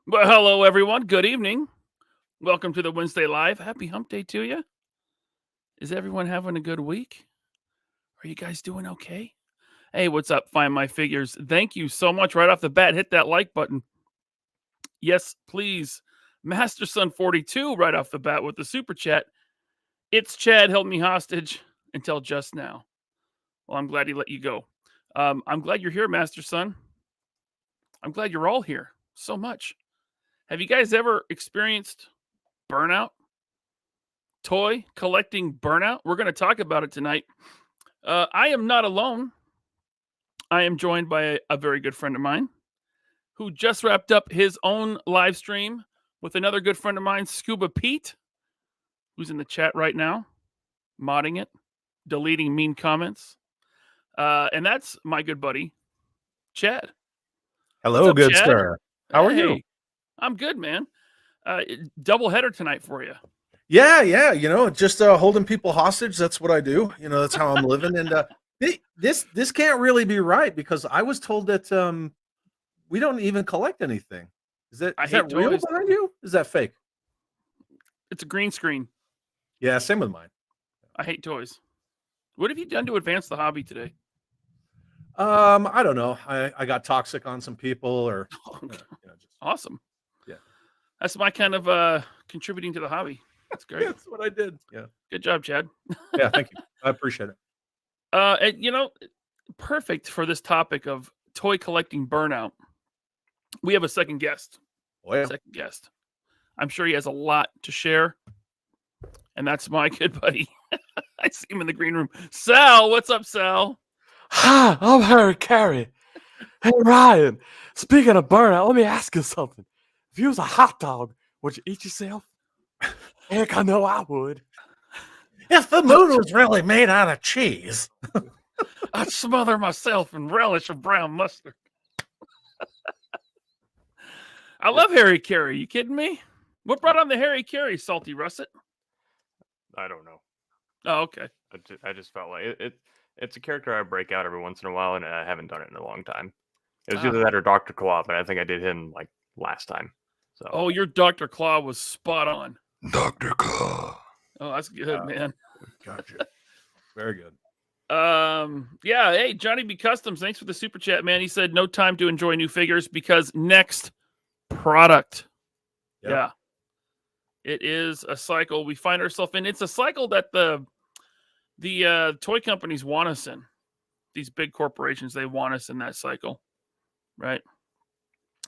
Well, hello, everyone. Good evening. Welcome to the Wednesday Live. Happy Hump Day to you. Is everyone having a good week? Are you guys doing okay? Hey, what's up? Find My Figures. Thank you so much. Right off the bat, hit that like button. Yes, please. Master Son 42 right off the bat with the super chat. It's Chad held me hostage until just now. Well, I'm glad he let you go. I'm glad you're here, Master Son. I'm glad you're all here so much. Have you guys ever experienced burnout? Toy collecting burnout? We're going to talk about it tonight. I am not alone. I am joined by a very good friend of mine who just wrapped up his own live stream with another good friend of mine, Scuba Pete, who's in the chat right now, modding it, deleting mean comments. And that's my good buddy, Chad. Hello, up, good Chad? sir. How are you? Hey, I'm good, man. Double header tonight for you. Yeah. Just holding people hostage. That's what I do. That's how I'm living. And this can't really be right because I was told that we don't even collect anything. Is that real toys. behind you? Is that fake? It's a green screen. Yeah, same with mine. I hate toys. What have you done to advance the hobby today? I don't know. I got toxic on some people or Awesome. Yeah. That's my kind of contributing to the hobby. That's great. That's what I did. Yeah. Good job, Chad. Yeah, thank you. I appreciate it. And perfect for this topic of toy collecting burnout. We have a second guest. Oh, yeah. Second guest. I'm sure he has a lot to share. And that's my good buddy. I see him in the green room. Sal, what's up, Sal? Hi, I'm Harry Carey. Hey, Ryan, speaking of burnout, let me ask you something. If you was a hot dog, would you eat yourself? Heck, I know I would. If the moon was really made out of cheese, I'd smother myself in relish of brown mustard. I love Harry Carey. You kidding me? What brought on the Harry Carey, Salty Russet? I don't know. Oh, okay. I just felt like it's a character I break out every once in a while, and I haven't done it in a long time. It was either that or Dr. Claw, but I think I did him like last time. So. Oh, your Dr. Claw was spot on. Dr. Claw. Oh, that's good, man. Gotcha. Very good. Yeah. Hey, Johnny B. Customs, thanks for the super chat, man. He said no time to enjoy new figures because next product. Yep. Yeah. It is a cycle we find ourselves in. It's a cycle that the toy companies want us in. These big corporations, they want us in that cycle, right?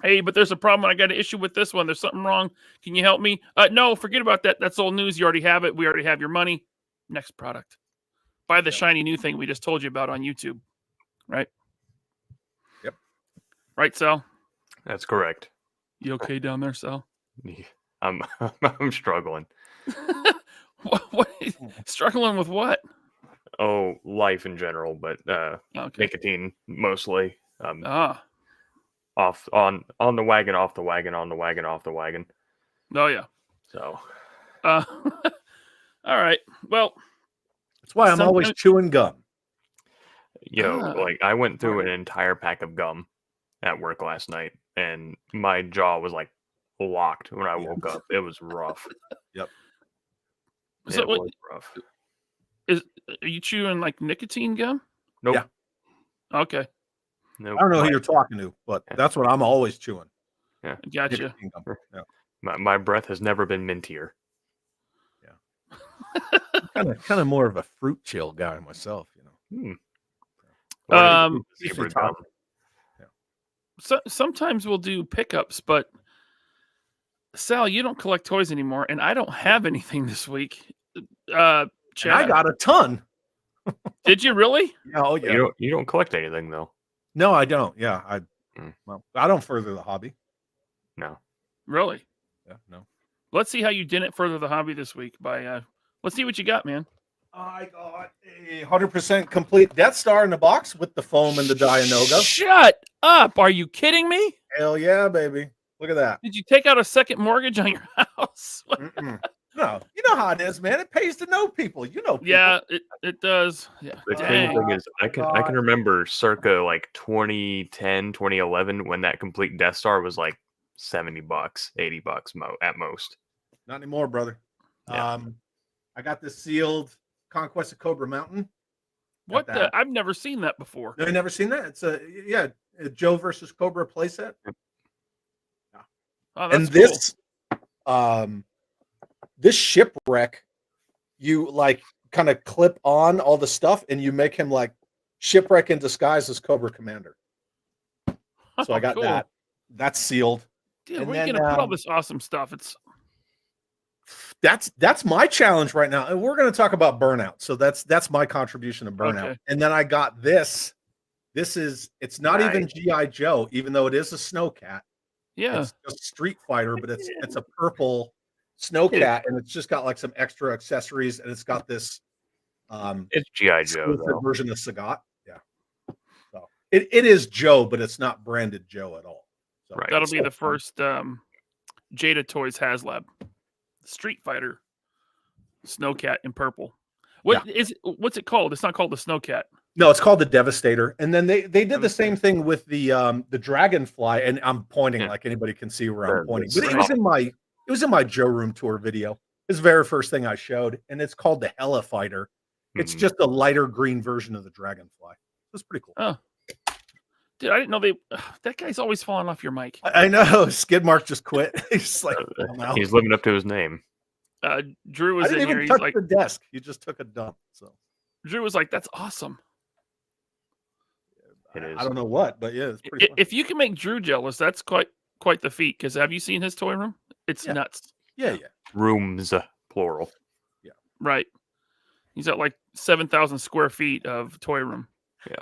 Hey, but there's a problem. I got an issue with this one. There's something wrong. Can you help me? No, forget about that. That's old news. You already have it. We already have your money. Next product. Buy the shiny new thing we just told you about on YouTube, right? Yep. Right, Sal? That's correct. You okay down there, Sal? I'm struggling. What? Struggling with what? Oh, life in general, but nicotine mostly. Off on the wagon, off the wagon, on the wagon, off the wagon. Oh yeah. So. All right. Well, that's why I'm always chewing gum. Like I went through an entire pack of gum at work last night, and my jaw was like locked when I woke up. It was rough. Yep. So It what was rough. are you chewing like nicotine gum? Nope. Yeah. Okay, Nope. I don't know who My, you're talking to, but Yeah. that's what I'm always chewing. gotcha. Nicotine gum. Yeah. my breath has never been mintier. Kind of more of a fruit chill guy myself, you know. Hmm. Where did you Um, get the Usually zebra gum? So sometimes we'll do pickups, but Sal, you don't collect toys anymore, and I don't have anything this week. And I Chad, got a ton. did you really? Yeah, oh yeah. You don't collect anything though. No, I don't. Yeah, Mm. well, I don't further the hobby. No. Really? Yeah, no. Let's see how you didn't further the hobby this week by let's see what you got, man. I got a 100% complete Death Star in the box with the foam and the Dianoga. Shut up. Are you kidding me? Hell yeah, baby. Look at that. Did you take out a second mortgage on your house? Mm-mm. No, you know how it is, man. It pays to know people. You know people. Yeah, it does. Yeah. The Dang. crazy thing is, I can remember circa like 2010, 2011 when that complete Death Star was like $70, $80 at most. Not anymore, brother. Yeah. I got this sealed Conquest of Cobra Mountain. What Got the? that. I've never seen that before. No, you never seen that? It's a Joe versus Cobra playset. Oh, that's And cool. this shipwreck, you like kind of clip on all the stuff and you make him like shipwreck in disguise as Cobra Commander. So I got Cool. that. That's sealed. Dude, and where are you then, gonna put all this awesome stuff? It's That's my challenge right now. And we're going to talk about Burnout. So that's my contribution to Burnout. Okay. And then I got this. It's not even Nice. G.I. Joe, even though it is a snowcat. yeah. It's just Street Fighter, but it's a purple snowcat, and it's just got like some extra accessories, and it's got this It's G.I. Joe exclusive though. version of Sagat. Yeah. So it is Joe, but it's not branded Joe at all. So Right. That'll it's be so the fun. first Jada Toys HasLab. Street Fighter Snowcat in purple. What's it called? It's not called the Snowcat. No, it's called the Devastator. And then they did the same Devastator. thing with the Dragonfly, and I'm pointing Yeah. like anybody can see where I'm The pointing. But it was in my Joe Room tour video. It's the very first thing I showed, and it's called the Hella Fighter. It's Mhm. just a lighter green version of the Dragonfly. It's pretty cool. Oh. Dude, I didn't know that guy's always falling off your mic. I know. Skid Mark just quit. He's like, I'm out. He's living up to his name. Drew I was didn't in here. even He's touch like, the desk. He just took a dump. So Drew was like, that's awesome. It is. I don't know what, but yeah, it's pretty fun. If you can make Drew jealous, that's quite the feat. Because have you seen his toy room? It's Yeah. nuts. Yeah. Rooms, plural. Right. He's at like 7,000 square feet of toy room.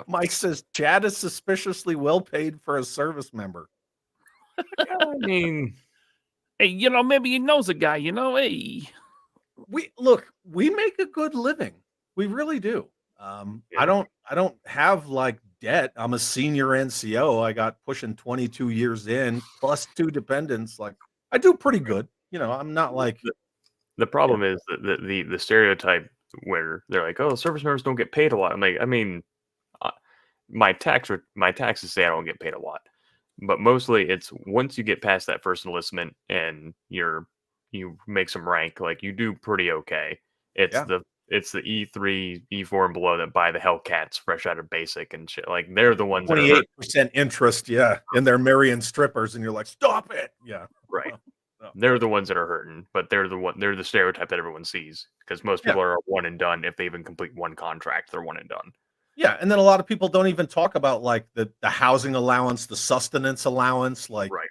Mike says Chad is suspiciously well paid for a service member. I mean, Hey, maybe he knows a guy. Hey. We make a good living. We really do. Yeah. I don't have like debt. I'm a senior NCO. I got pushing 22 years in plus 2 dependents. Like I do pretty good. I'm not like the problem is that the stereotype where they're like, oh, service members don't get paid a lot. I'm like, I mean, my taxes say I don't get paid a lot, but mostly it's once you get past that first enlistment and you make some rank, like you do pretty okay. It's Yeah. it's the E3, E4 and below that buy the Hellcats fresh out of basic and shit. Like they're the ones that are 28% interest, and they're marrying strippers, and you're like, stop it. Yeah. right. No. They're the ones that are hurting, but they're the stereotype that everyone sees because most people are one and done. If they even complete one contract, they're one and done. Yeah, and then a lot of people don't even talk about like the housing allowance, the sustenance allowance, like Right.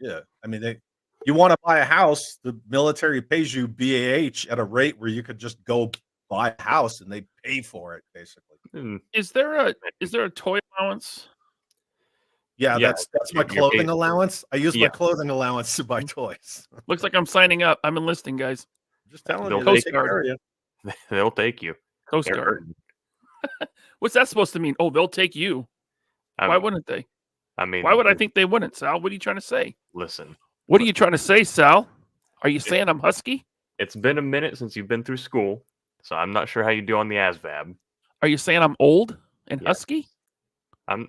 Yeah, I mean, you want to buy a house, the military pays you BAH at a rate where you could just go buy a house and they pay for it, basically. Mm, Is there a toy allowance? Yeah, Yeah, that's my you're clothing paid- allowance. I use my Yeah. clothing allowance to buy toys. Looks like I'm signing up. I'm enlisting, guys. Just telling They'll you, they Coast take Guard. care of you. They'll take you. Coast They're Guard. hurting. What's that supposed to mean? Oh, they'll take you. Why wouldn't they? I mean, Why would I think they wouldn't, Sal? What are you trying to say? Listen, What are you trying to say, Sal? Are you saying I'm husky? it's been a minute since you've been through school, so I'm not sure how you do on the ASVAB. Are you saying I'm old and Yeah. husky? I'm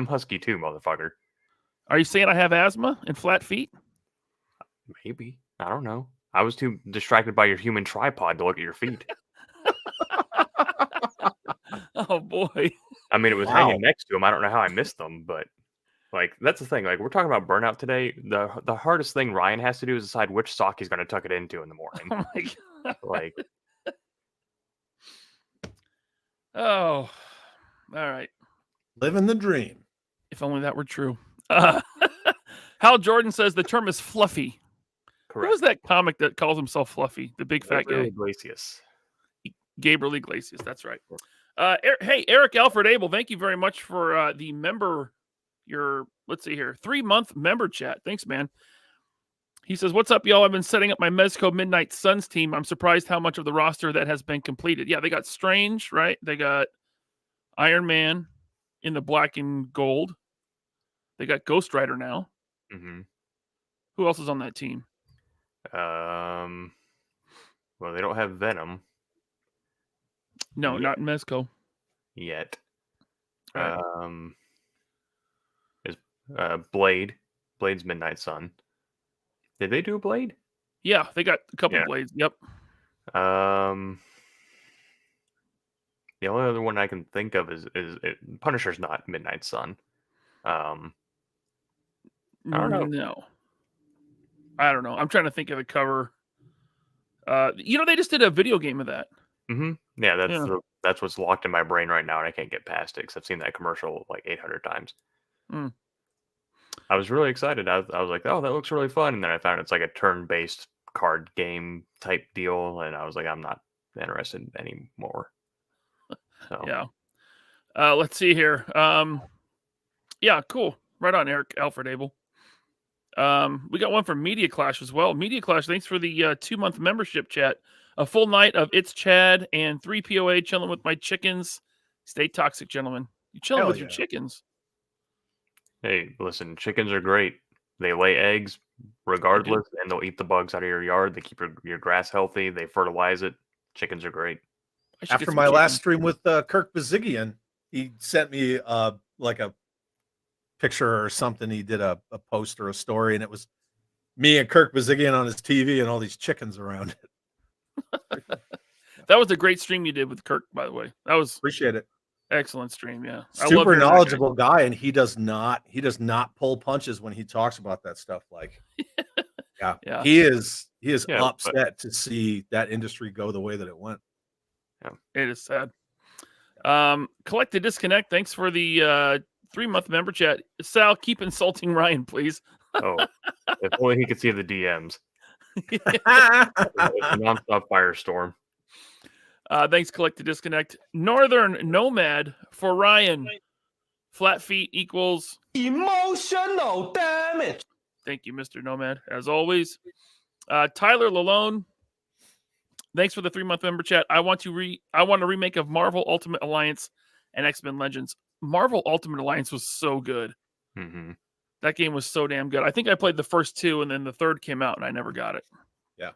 husky too, motherfucker. Are you saying I have asthma and flat feet? Maybe. I don't know. I was too distracted by your human tripod to look at your feet. Oh boy. I mean, it was Wow. hanging next to him. I don't know how I missed them, but like that's the thing. Like we're talking about burnout today. The hardest thing Ryan has to do is decide which sock he's going to tuck it into in the morning. Oh my god. Like, Oh. All right. Living the dream. If only that were true. Hal Jordan says the term is fluffy. Who correct. was that comic that calls himself Fluffy? The big fat Gabriel guy. Iglesias. Gabriel Iglesias. That's right. Hey, Eric Alfred Abel, thank you very much for the member, let's see here, 3-month member chat. Thanks, man. He says, what's up, y'all? I've been setting up my Mezco Midnight Suns team. I'm surprised how much of the roster that has been completed. Yeah, they got Strange, right? They got Iron Man in the black and gold. They got Ghost Rider now. Mm-hmm. Who else is on that team? Well, they don't have Venom No, Yeah. not in Mezco. yet. Right. Is Blade? Blade's Midnight Sun. Did they do a Blade? Yeah, they got a couple Yeah. blades. Yep. The only other one I can think of is Punisher's not Midnight Sun. I don't know. No. I don't know. I'm trying to think of the cover. They just did a video game of that. Mm-hmm. Yeah, Yeah. that's what's locked in my brain right now, and I can't get past it because I've seen that commercial like 800 times. Mm. I was really excited. I was like, oh, that looks really fun, and then I found it's like a turn-based card game type deal, and I was like, I'm not interested anymore. So Yeah. Let's see here. Yeah, cool. Right on, Eric Alfred Abel. We got one from Media Clash as well. Media Clash, thanks for the 2-month membership chat. A full night of It's Chad and 3 POA chilling with my chickens. Stay toxic, gentlemen. You chilling Hell with your yeah. chickens. hey, listen, chickens are great. They lay eggs regardless, and they'll eat the bugs out of your yard. They keep your grass healthy. They fertilize it. Chickens are great. I should get After some my last chickens. stream with Kirk Bazigian, he sent me like a picture or something. He did a post or a story, and it was me and Kirk Bazigian on his TV and all these chickens around it. That was a great stream you did with Kirk, by the way. That was Appreciate it. excellent stream. Yeah, I love Super hearing that guy. knowledgeable guy, and he does not pull punches when he talks about that stuff. Like, Yeah. he is Yeah, but- upset to see that industry go the way that it went. It is sad. Collect to disconnect. Thanks for the 3-month member chat. Sal, keep insulting Ryan, please. Oh, if only he could see the DMs. It's a nonstop firestorm. Thanks, Collect to disconnect. Northern Nomad for Ryan. Flat feet equals Emotional damage. Thank you, Mr. Nomad, as always. Tyler Lalone, thanks for the 3-month member chat. I want a remake of Marvel Ultimate Alliance and X-Men Legends. Marvel Ultimate Alliance was so good. Mm-hmm. That game was so damn good. I think I played the first 2, and then the third came out, and I never got it. Yeah.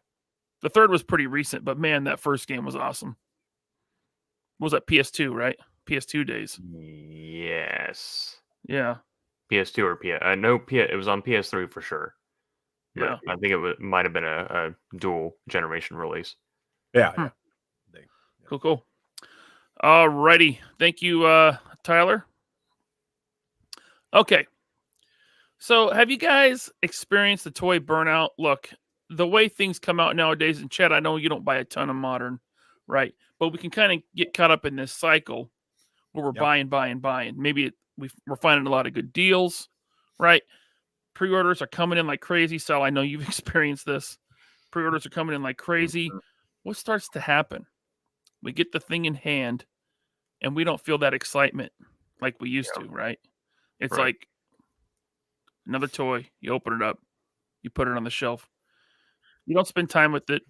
The third was pretty recent, but man, that first game was awesome. What was that, PS2, right? PS2 days. Yes. Yeah. PS2 or PS. I know it was on PS3 for sure. But Yeah. I think it might have been a dual generation release. Yeah. Cool. Alrighty. Thank you, Tyler. Okay. So have you guys experienced the toy burnout? Look, the way things come out nowadays in chat, I know you don't buy a ton of modern, right? But we can kind of get caught up in this cycle where we're buying. Maybe we're finding a lot of good deals, right? Pre-orders are coming in like crazy. Sal, I know you've experienced this. Pre-orders are coming in like crazy. What starts to happen? We get the thing in hand and we don't feel that excitement like we used to, right? It's Right. like another toy. You open it up. You put it on the shelf. You don't spend time with it.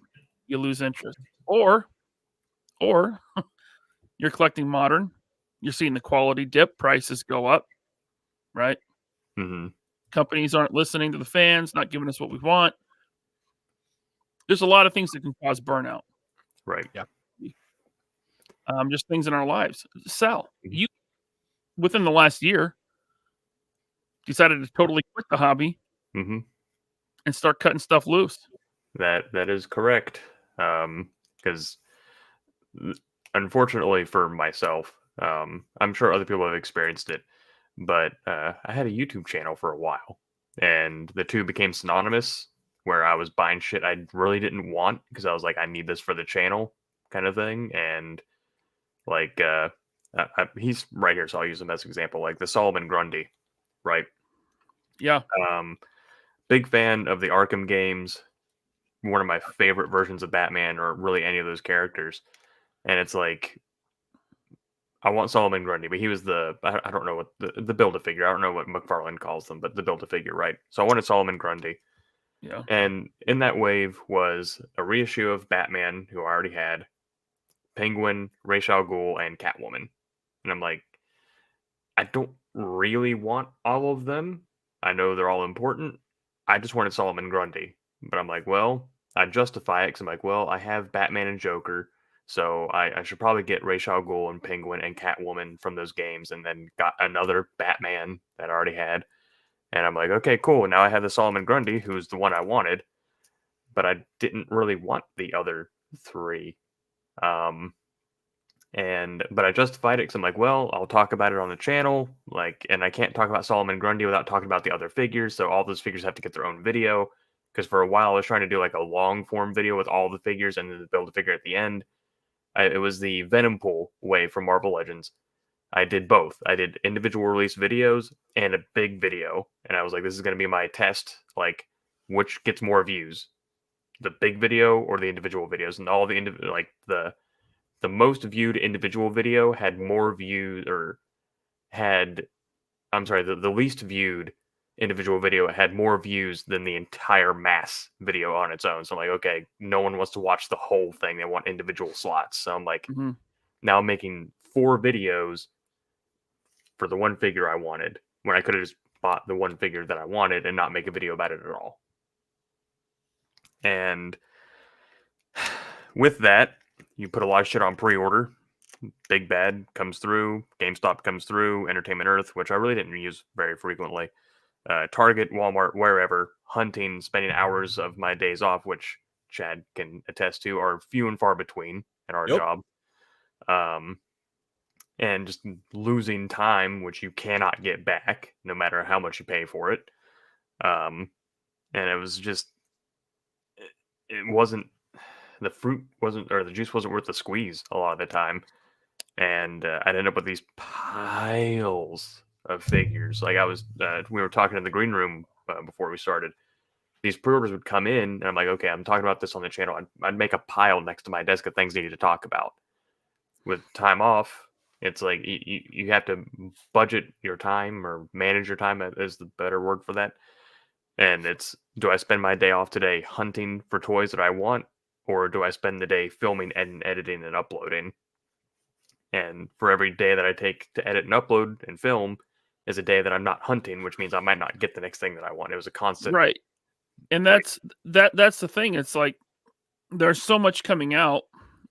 You lose interest. Or you're collecting modern. You're seeing the quality dip. Prices go up, right? Mm-hmm. Companies aren't listening to the fans, not giving us what we want. There's a lot of things that can cause burnout. Right. Just things in our lives. Sal, you, within the last year, decided to totally quit the hobby Mm-hmm. and start cutting stuff loose. That is correct. Because unfortunately for myself, I'm sure other people have experienced it, but I had a YouTube channel for a while, and the two became synonymous. Where I was buying shit I really didn't want because I was like, I need this for the channel, kind of thing, and like he's right here, so I'll use him as an example. Like the Solomon Grundy, right? Yeah. Big fan of the Arkham games. One of my favorite versions of Batman, or really any of those characters. And it's like, I want Solomon Grundy, but he was I don't know what the Build-A-Figure. I don't know what McFarlane calls them, but the Build-A-Figure, right? So I wanted Solomon Grundy. Yeah. And in that wave was a reissue of Batman, who I already had, Penguin, Ra's al Ghul, and Catwoman. And I'm like, I don't really want all of them. I know they're all important. I just wanted Solomon Grundy. But I'm like, well, I justify it because I'm like, well, I have Batman and Joker, so I should probably get Ra's al Ghul and Penguin and Catwoman from those games, and then got another Batman that I already had. And I'm like, okay, cool. Now I have the Solomon Grundy, who's the one I wanted, but I didn't really want the other three. But I justified it because I'm like, well, I'll talk about it on the channel, like, and I can't talk about Solomon Grundy without talking about the other figures, so all those figures have to get their own video. Because for a while I was trying to do like a long form video with all the figures and then build a figure at the end. It was the Venom Pool wave from Marvel Legends. I did both. I did individual release videos and a big video, and I was like, this is going to be my test, like, which gets more views, the big video or the individual videos. And all the the most viewed individual video had more views, or had, I'm sorry, the least viewed individual video had more views than the entire mass video on its own. So I'm like, okay, no one wants to watch the whole thing. They want individual slots. So I'm like, Hmm. now I'm making 4 videos for the one figure I wanted, when I could have just bought the one figure that I wanted and not make a video about it at all. And with that, you put a lot of shit on pre-order. Big Bad comes through, GameStop comes through, Entertainment Earth, which I really didn't use very frequently. Target, Walmart, wherever, hunting, spending hours of my days off, which Chad can attest to, are few and far between in our Yep. job. And just losing time, which you cannot get back, no matter how much you pay for it. And it was just, it wasn't, the fruit wasn't, or the juice wasn't worth the squeeze a lot of the time. And I'd end up with these piles of figures. Like we were talking in the green room before we started. These pre-orders would come in, and I'm like, okay, I'm talking about this on the channel. I'd make a pile next to my desk of things needed to talk about. With time off, it's like you have to budget your time, or manage your time is the better word for that. And it's, do I spend my day off today hunting for toys that I want, or do I spend the day filming and editing and uploading? And for every day that I take to edit and upload and film is a day that I'm not hunting, which means I might not get the next thing that I want. It was a constant. Right. And that's the thing. It's like there's so much coming out.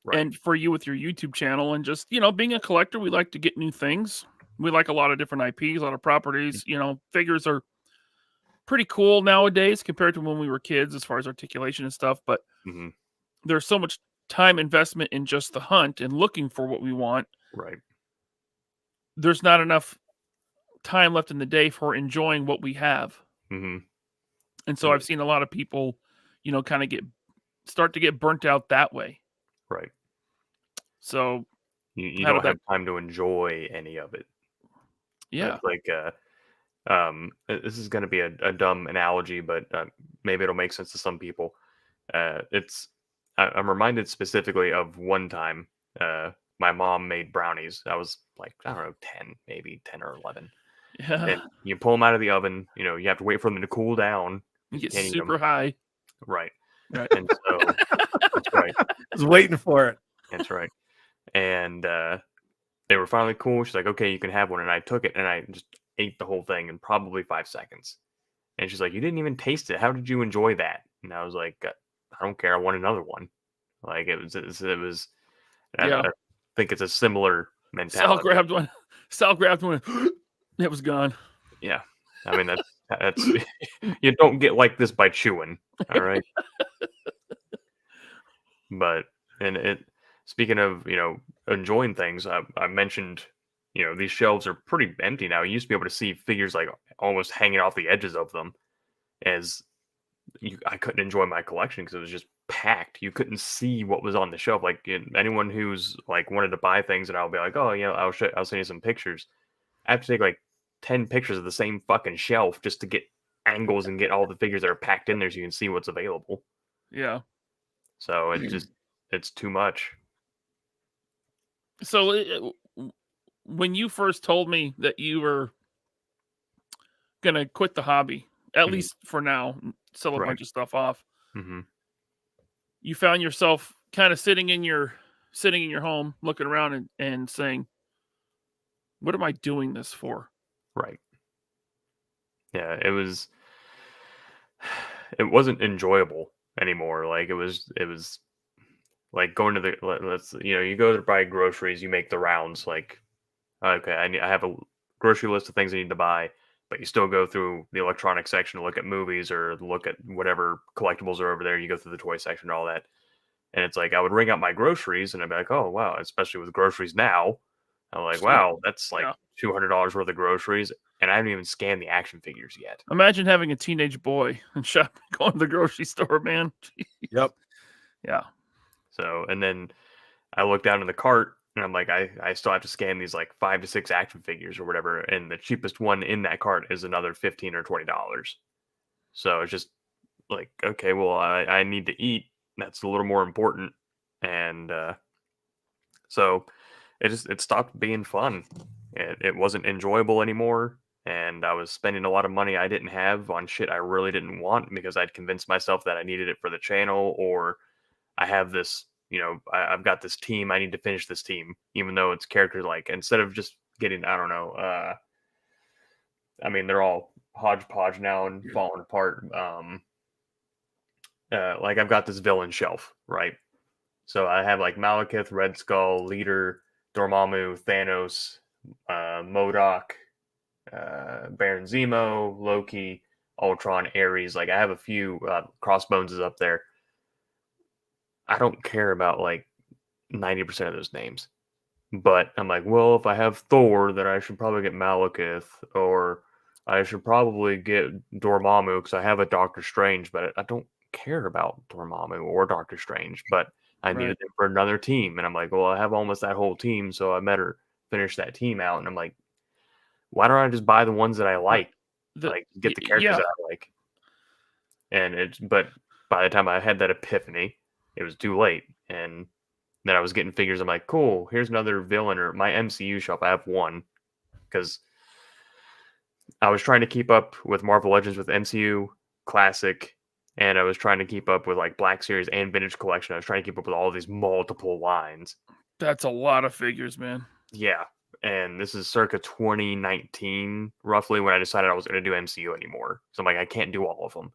Right. And for you with your YouTube channel, and just, being a collector, we like to get new things. We like a lot of different IPs, a lot of properties. Figures are pretty cool nowadays compared to when we were kids as far as articulation and stuff. But Mm-hmm. there's so much time investment in just the hunt and looking for what we want. Right. There's not enough time left in the day for enjoying what we have. Mm-hmm. And so I've seen a lot of people, kind of start to get burnt out that way. Right. So you don't have time to enjoy any of it. Yeah. It's like this is going to be a dumb analogy, but maybe it'll make sense to some people. I'm reminded specifically of one time my mom made brownies. I was like, I don't know, 10 or 11. Yeah. And you pull them out of the oven, you have to wait for them to cool down. You get can't eat super 'em. high. Right. Right. And so that's right. I was waiting for it. That's right. And they were finally cool. She's like, okay, you can have one. And I took it and I just ate the whole thing in probably 5 seconds. And she's like, you didn't even taste it. How did you enjoy that? And I was like, I don't care. I want another one. Like it was. Yeah. I think it's a similar mentality. Sal grabbed one. It was gone. Yeah. I mean, that's you don't get like this by chewing. All right. But and it speaking of enjoying things, I mentioned these shelves are pretty empty now. You used to be able to see figures like almost hanging off the edges of them. As I couldn't enjoy my collection because it was just packed. You couldn't see what was on the shelf. Like anyone who's like wanted to buy things, and I'll be like, oh, I'll send you some pictures. I have to take like 10 pictures of the same fucking shelf just to get angles and get all the figures that are packed in there so you can see what's available. Yeah. So it's too much. So when you first told me that you were gonna quit the hobby, at Mhm. least for now, sell a Right. bunch of stuff off, Hmm. you found yourself kind of sitting in your home, looking around and saying, "What am I doing this for?" Right. Yeah, it wasn't enjoyable anymore. Like it was like going to let's you go to buy groceries, you make the rounds. Like okay, I have a grocery list of things I need to buy, but you still go through the electronics section to look at movies or look at whatever collectibles are over there. You go through the toy section and all that, and it's like I would ring out my groceries and I'd be like, oh wow, especially with groceries now, I'm like, Yeah. wow, that's like Yeah. $200 worth of groceries, and I haven't even scanned the action figures yet. Imagine having a teenage boy and going to the grocery store, man. Yep. Yeah. So, and then I look down in the cart and I'm like, I still have to scan these like 5 to 6 action figures or whatever, and the cheapest one in that cart is another $15 or $20. So it's just like, okay, well, I need to eat. That's a little more important, and so it stopped being fun. It wasn't enjoyable anymore, and I was spending a lot of money I didn't have on shit I really didn't want because I'd convinced myself that I needed it for the channel, or I have this, I've got this team. I need to finish this team, even though it's characters like instead of just getting, I don't know. I mean, they're all hodgepodge now and falling apart. Like I've got this villain shelf, right? So I have like Malekith, Red Skull, Leader, Dormammu, Thanos, MODOK, Baron Zemo, Loki, Ultron, Ares. Like I have a few. Crossbones is up there. I don't care about like 90% of those names. But I'm like, well, if I have Thor, then I should probably get Malekith, or I should probably get Dormammu because I have a Doctor Strange, but I don't care about Dormammu or Doctor Strange, but I Right. needed it for another team. And I'm like, well, I have almost that whole team, so I better finish that team out. And I'm like, why don't I just buy the ones that I like? Like, get the characters Yeah. that I like. But by the time I had that epiphany, it was too late. And then I was getting figures. I'm like, cool, here's another villain, or my MCU shop. I have one because I was trying to keep up with Marvel Legends with MCU Classic, and I was trying to keep up with like Black Series and Vintage Collection. I was trying to keep up with all these multiple lines. That's a lot of figures, man. Yeah. And this is circa 2019, roughly, when I decided I was going to do MCU anymore. So I'm like, I can't do all of them.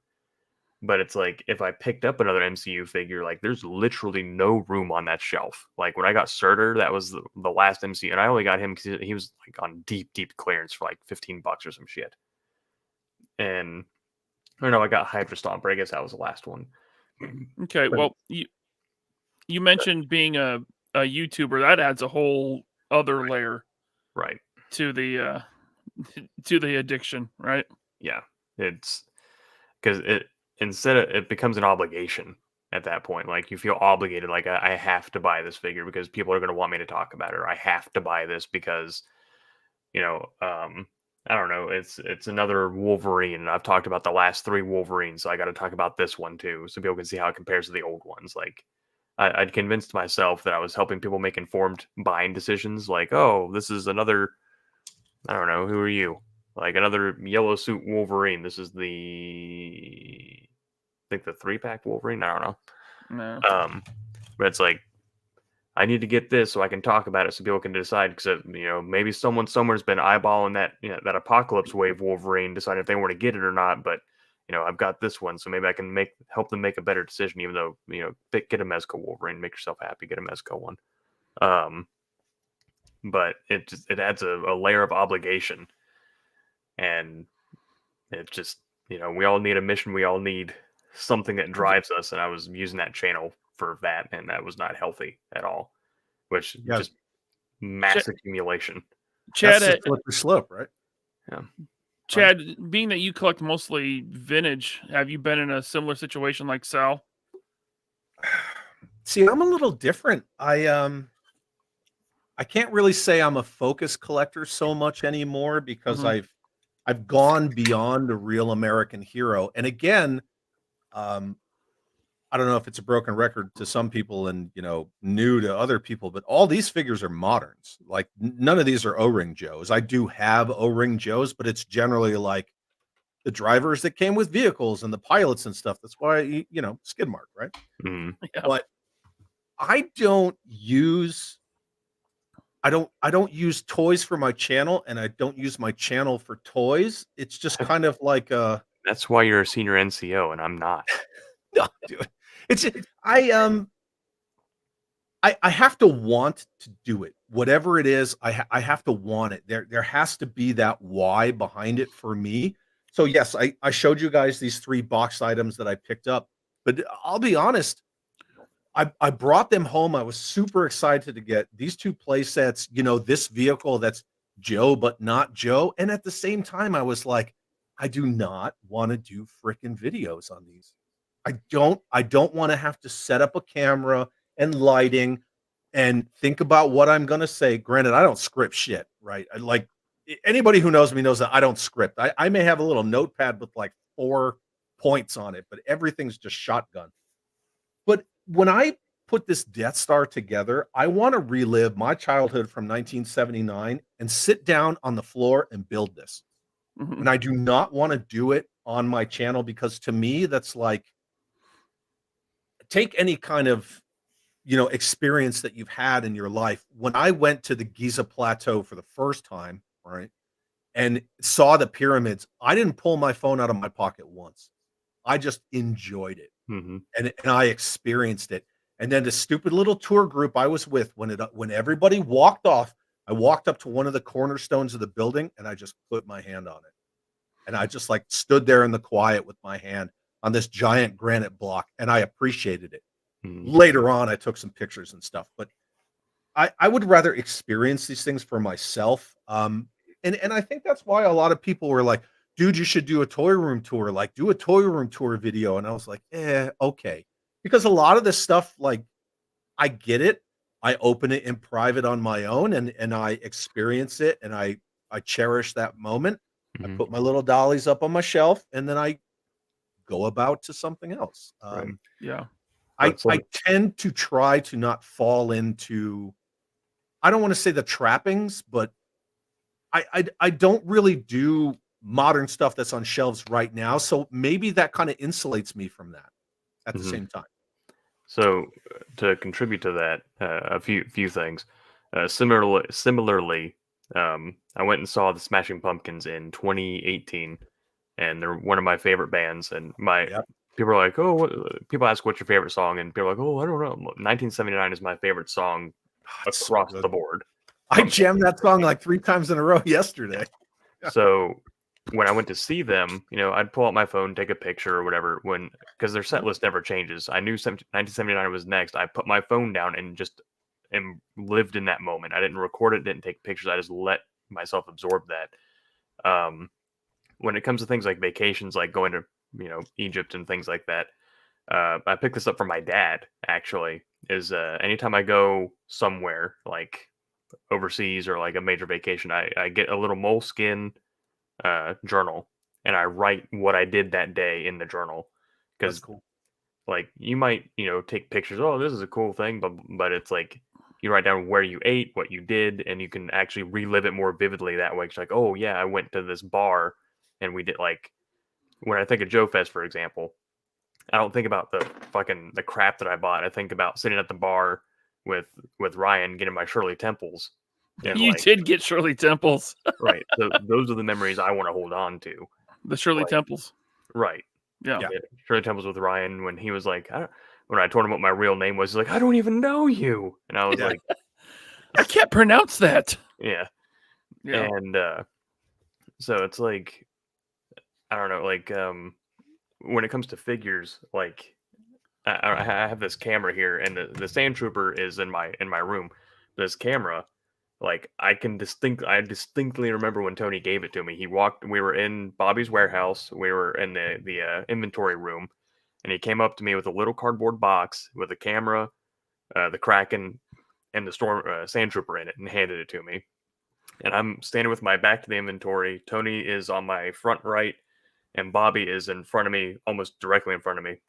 But it's like, if I picked up another MCU figure, like, there's literally no room on that shelf. Like, when I got Surtur, that was the last MCU, and I only got him because he was, like, on deep, deep clearance for, like, $15 or some shit. And, or no, I got Hydra Stomper. I guess that was the last one. Okay, well, you mentioned being a YouTuber. That adds a whole other layer Right. to the to the addiction, right? Yeah. It's because it becomes an obligation at that point. Like, you feel obligated, like I have to buy this figure because people are going to want me to talk about it, or I have to buy this because I don't know, it's another Wolverine, and I've talked about the last 3 Wolverines, so I got to talk about this one too, so people can see how it compares to the old ones. Like, I'd convinced myself that I was helping people make informed buying decisions. Like, oh, this is another, I don't know, who are you? Like, another yellow suit Wolverine. This is I think the 3-pack Wolverine. I don't know. No. But it's like, I need to get this so I can talk about it so people can decide, because maybe someone somewhere's been eyeballing that that Apocalypse Wave Wolverine, deciding if they want to get it or not. But I've got this one, so maybe I can help them make a better decision. Even though get a Mezco Wolverine, make yourself happy, get a Mezco one. But it adds a layer of obligation, and it just we all need a mission, we all need something that drives us, and I was using that channel for that, and that was not healthy at all. Which Yeah. just mass accumulation. Chad, That's the slippery slope, right? Yeah. Chad, being that you collect mostly vintage, have you been in a similar situation like Sal? See, I'm a little different. I can't really say I'm a focus collector so much anymore because Mhm. I've gone beyond the real American hero. And again, um, I don't know if it's a broken record to some people and new to other people, but all these figures are moderns. Like none of these are O-ring Joes. I do have O-ring Joes, but it's generally like the drivers that came with vehicles and the pilots and stuff. That's why skid mark, right? Mhm. Yeah. But I don't use I don't use toys for my channel, and I don't use my channel for toys. It's just kind of like That's why you're a senior NCO and I'm not. no, dude. It's I have to want to do it. Whatever it is, I have to want it. There has to be that why behind it for me. So yes, I showed you guys these 3 box items that I picked up, but I'll be honest, I brought them home. I was super excited to get these 2 play sets, this vehicle that's Joe, but not Joe. And at the same time, I was like, I do not want to do freaking videos on these. I don't want to have to set up a camera and lighting and think about what I'm gonna say. Granted, I don't script shit, right? Anybody who knows me knows that I don't script. I may have a little notepad with like 4 points on it, but everything's just shotgun. But when I put this Death Star together, I want to relive my childhood from 1979 and sit down on the floor and build this. Mhm. And I do not want to do it on my channel because to me, that's like take any kind of experience that you've had in your life. When I went to the Giza Plateau for the first time, right, and saw the pyramids, I didn't pull my phone out of my pocket once. I just enjoyed it. Mhm. And I experienced it. And then the stupid little tour group I was with when everybody walked off, I walked up to one of the cornerstones of the building and I just put my hand on it. And I just like stood there in the quiet with my hand on this giant granite block and I appreciated it. Mhm. Later on, I took some pictures and stuff, but I would rather experience these things for myself. And I think that's why a lot of people were like, dude, you should do a toy room tour, like do a toy room tour video. And I was like, okay. Because a lot of this stuff, like I get it. I open it in private on my own and I experience it and I cherish that moment. I Mhm. put my little dollies up on my shelf and then I go about to something else. Right. Yeah. I But some tend to try to not fall into I don't want to say the trappings, but I don't really do modern stuff that's on shelves right now. So maybe that kind of insulates me from that at the Mhm. same time. So to contribute to that, a few things. Similarly, I went and saw the Smashing Pumpkins in 2018, and they're one of my favorite bands. And my Yep. people are like, "Oh," people ask what's your favorite song, and people are like, "Oh, I don't know." 1979 is my favorite song It's so across the good. board. I From jammed that song like 3 times in a row yesterday. So when I went to see them, I'd pull out my phone, take a picture or whatever. Because their set list never changes. I knew 1979 was next. I put my phone down and just and lived in that moment. I didn't record it, didn't take pictures. I just let myself absorb that. When it comes to things like vacations, like going to Egypt and things like that, I picked this up from my dad. Actually, is anytime I go somewhere like overseas or like a major vacation, I get a little moleskin journal and I write what I did that day in the journal That's because cool. like you might take pictures. Oh, this is a cool thing, but it's like you write down where you ate, what you did, and you can actually relive it more vividly that way. It's like, oh yeah, I went to this bar and we did like when I think of Joe Fest, for example, I don't think about the crap that I bought. I think about sitting at the bar with Ryan getting my Shirley Temples and You like did get Shirley Temples. right. So those are the memories I want to hold on to. The Shirley Like Temples. right. Yeah. Yeah. Yeah, Shirley Temples with Ryan when he was like, when I told him what my real name was, he's like, I don't even know you, and I was Yeah. like, I can't pronounce that. yeah, Yeah. and so it's like I don't know, like when it comes to figures, like I have this camera here, and the sand trooper is in my room. This camera, like I distinctly remember when Tony gave it to me. We were in Bobby's warehouse. We were in the inventory room, and he came up to me with a little cardboard box with a camera, the Kraken, and the sand trooper in it, and handed it to me. And I'm standing with my back to the inventory. Tony is on my front right, and Bobby is in front of me, almost directly in front of me.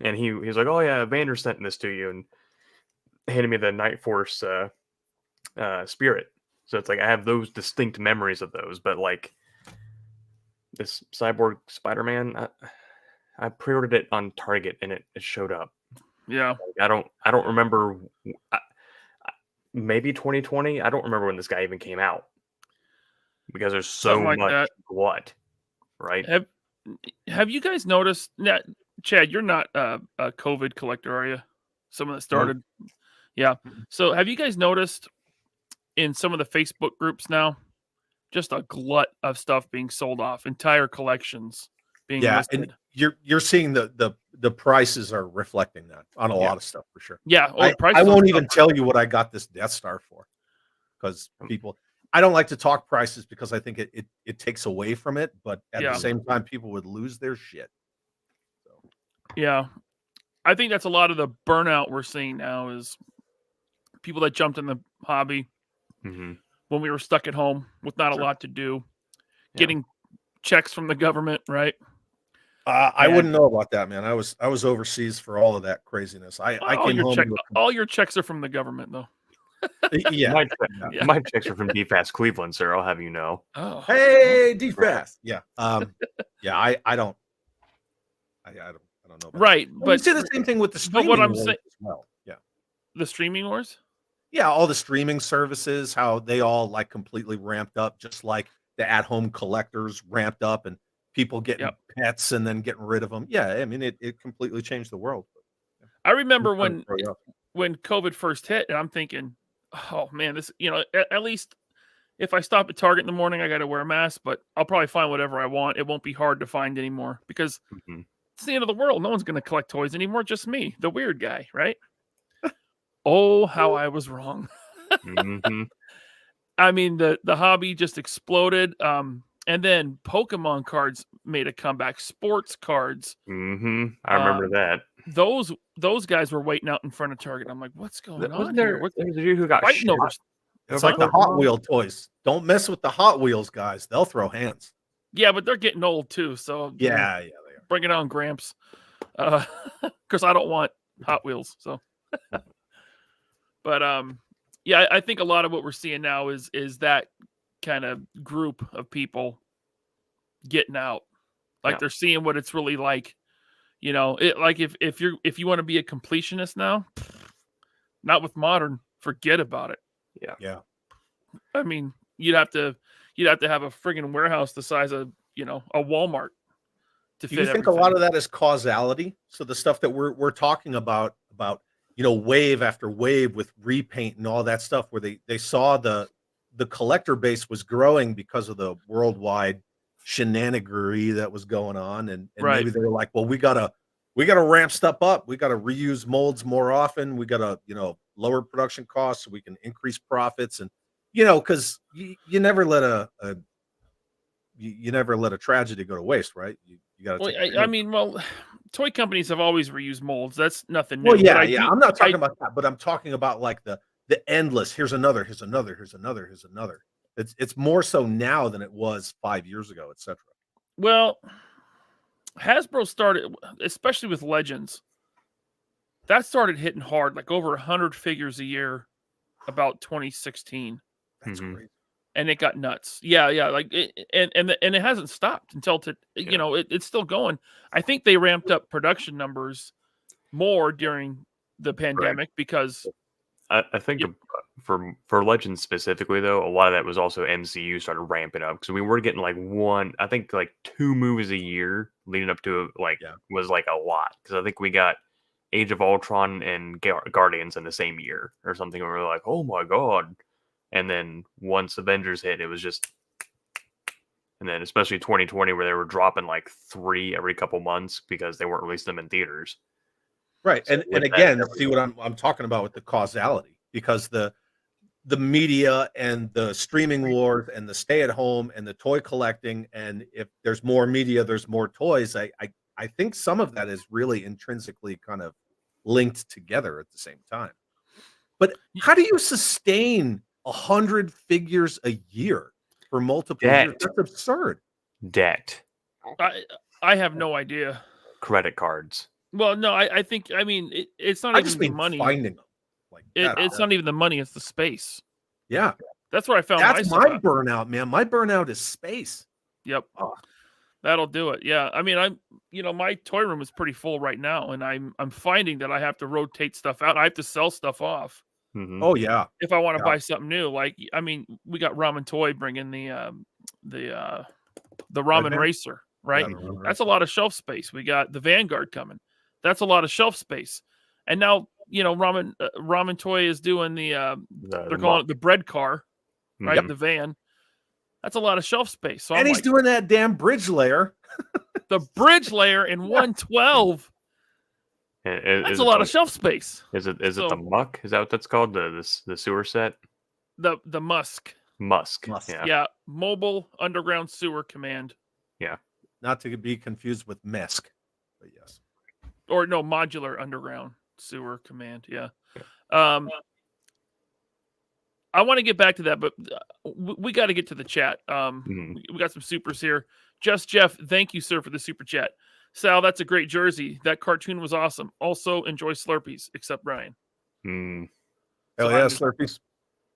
And he's like, "Oh yeah, Vander sent this to you," and handed me the Night Force Spirit. So it's like I have those distinct memories of those, but like this Cyborg Spider-Man, I pre-ordered it on Target and it showed up. Yeah. Like, I don't remember. Maybe 2020. I don't remember when this guy even came out because there's so Something like much that. glut, right? Have you guys noticed that, Chad, you're not a COVID collector, are you? Someone that started. Yeah. So have you guys noticed in some of the Facebook groups now, just a glut of stuff being sold off, entire collections being listed? And you're seeing the prices are reflecting that on a lot of stuff for sure. Yeah. I won't even tell you what I got this Death Star for, because I don't like to talk prices because I think it takes away from it, but at the same time, people would lose their shit. So. Yeah. I think that's a lot of the burnout we're seeing now is people that jumped in the hobby when we were stuck at home with not a lot to do, getting checks from the government, right? I wouldn't know about that, man. I was overseas for all of that craziness. I came home. All your checks are from the government, though. My checks are from DFAS Cleveland, sir. I'll have you know. Oh, hey, DFAS. Yeah. I don't know. Right, but you see the same thing with the streaming. But what I'm saying, as well. Yeah. The streaming wars. Yeah, all the streaming services, how they all like completely ramped up, just like the at-home collectors ramped up, and people getting pets and then getting rid of them. Yeah, I mean it completely changed the world. I remember when COVID first hit, and I'm thinking, oh man, this, at least if I stop at Target in the morning, I got to wear a mask, but I'll probably find whatever I want. It won't be hard to find anymore because it's the end of the world. No one's going to collect toys anymore. Just me, the weird guy, right? Oh, how I was wrong. I mean, the hobby just exploded. And then Pokemon cards made a comeback. Sports cards. I remember that. Those guys were waiting out in front of Target. I'm like, what's going on here? There's a dude who got fighting over. It's like the Hot Wheel toys. Don't mess with the Hot Wheels guys. They'll throw hands. Yeah, but they're getting old too. So yeah, they are. Bring it on, Gramps. Because I don't want Hot Wheels. So, but I think a lot of what we're seeing now is that kind of group of people getting out, like they're seeing what it's really like. Like if you want to be a completionist now, not with modern, forget about it. Yeah. I mean, you'd have to have a friggin' warehouse the size of a Walmart to fit. Do you think everything. A lot of that is causality? So the stuff that we're talking about wave after wave with repaint and all that stuff, where they saw the collector base was growing because of the worldwide shenanigery that was going on, and maybe they were like, well, we gotta ramp stuff up. We gotta reuse molds more often. We gotta lower production costs so we can increase profits, and because you never let a tragedy go to waste, right? You gotta. Toy companies have always reused molds. That's nothing new. Well, yeah. I'm not talking about that, but I'm talking about like the endless. Here's another. It's more so now than it was 5 years ago, etc. Well, Hasbro started, especially with Legends, that started hitting hard, like over 100 figures a year, about 2016. That's great. And it got nuts. Yeah, like and it hasn't stopped until it's still going. I think they ramped up production numbers more during the pandemic because I think for Legends specifically, though, a lot of that was also MCU started ramping up because we were getting like 2 movies a year leading up to was like a lot, because I think we got Age of Ultron and Guardians in the same year or something. We were like, oh my god. And then once Avengers hit, it was just, and then especially 2020 where they were dropping like 3 every couple months because they weren't releasing them in theaters. Right. So And with that again, every- see what I'm talking about with the causality, because the media and the streaming wars and the stay at home and the toy collecting, and if there's more media, there's more toys. I think some of that is really intrinsically kind of linked together at the same time. But how do you sustain 100 figures a year for multiple years? Debt. That's absurd. debt, I have no idea. credit cards. Well, no, I think I mean it's not I even just the mean money. finding them. Like It's not even the money; it's the space. yeah. That's where I found That's my my stuff. burnout, man. My burnout is space. Yep, Oh. that'll do it. Yeah, I mean, my toy room is pretty full right now, and I'm finding that I have to rotate stuff out. I have to sell stuff off Mhm. Oh yeah. if I want to Yeah. buy something new. Like, I mean, we got Ramen Toy bringing the Ramen Band? Racer, right? Yeah, the Ramen That's a lot of shelf space. We got the Vanguard coming. That's a lot of shelf space. And now, Ramen Toy is doing they're calling it the bread car, right? Mhm. The van. That's a lot of shelf space. So And I'm he's like, doing that damn bridge layer. the bridge layer in 112. Is That's it a lot the- of shelf space. Is it the So- muck? Is that what that's called? The sewer set? The Musk. Musk. Musk. Yeah. Yeah. Mobile Underground Sewer Command. Not to be confused with MESC. But yes. Or no, Modular Underground Sewer Command. Yeah. I want to get back to that, but we got to get to the chat. Mhm. We got some supers here. Just Jeff, thank you, sir, for the super chat. Sal, that's a great jersey. That cartoon was awesome. Also, enjoy Slurpees, except Brian. Mm. Hell So yeah, I'm- Slurpees.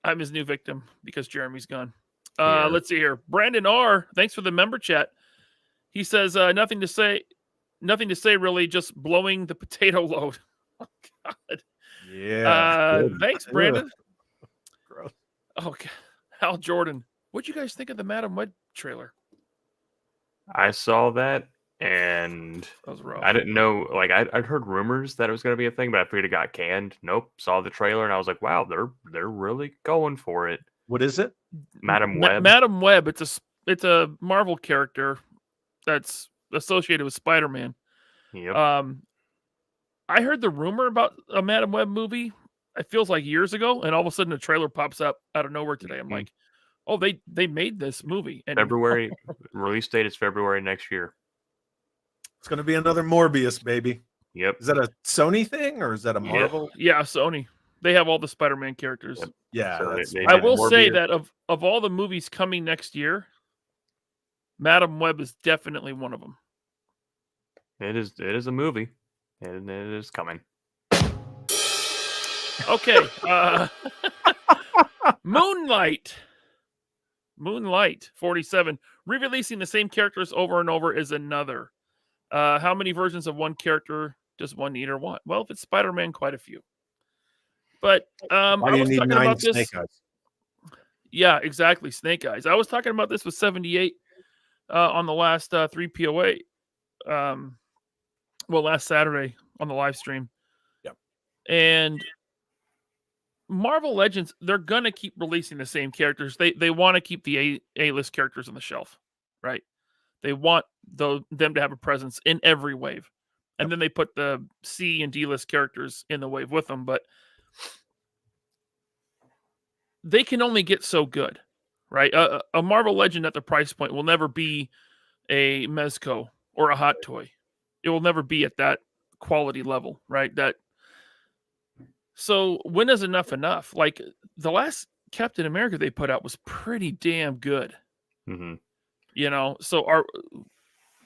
I'm his new victim because Jeremy's gone. Yeah. Let's see here. Brandon R, thanks for the member chat. He says, nothing to say really, just blowing the potato load. Oh, God. Yeah. Good. Thanks, Ugh. Brandon. Gross. Okay. Hal Jordan. What'd you guys think of the Madam Web trailer? I saw that and That was rough. I didn't know. Like I'd heard rumors that it was going to be a thing, but I figured it got canned. Nope. Saw the trailer and I was like, wow, they're really going for it. What is it? Madam Web. Madam Web. It's a Marvel character that's associated with Spider-Man. Yep. I heard the rumor about a Madam Web movie. It feels like years ago, and all of a sudden a trailer pops up out of nowhere today. I'm Mhm. like, oh, they made this movie. And February release date is February next year. It's going to be another Morbius, baby. Yep. Is that a Sony thing or is that a Yeah. Marvel? Yeah, Sony. They have all the Spider-Man characters. Yep. Yeah. So That's, they I did will say Morbius. that of all the movies coming next year, Madam Web is definitely one of them. It is a movie, and it is coming. Okay. Moonlight 47. Re-releasing the same characters over and over is another. How many versions of one character does one need or want? Well, if it's Spider-Man, quite a few. But why I do you was need talking 9 about this. Snake Eyes? Yeah, exactly. Snake Eyes. I was talking about this with 78 on the last 3 POA. Last Saturday on the live stream. Yep. And Marvel Legends, they're gonna keep releasing the same characters. They want to keep the A-list characters on the shelf, right? They want them to have a presence in every wave, and then they put the C and D-list characters in the wave with them. But they can only get so good, right? A Marvel Legend at the price point will never be a Mezco or a Hot Toy. It will never be at that quality level, right? So when is enough? Like the last Captain America they put out was pretty damn good, Mm-hmm. So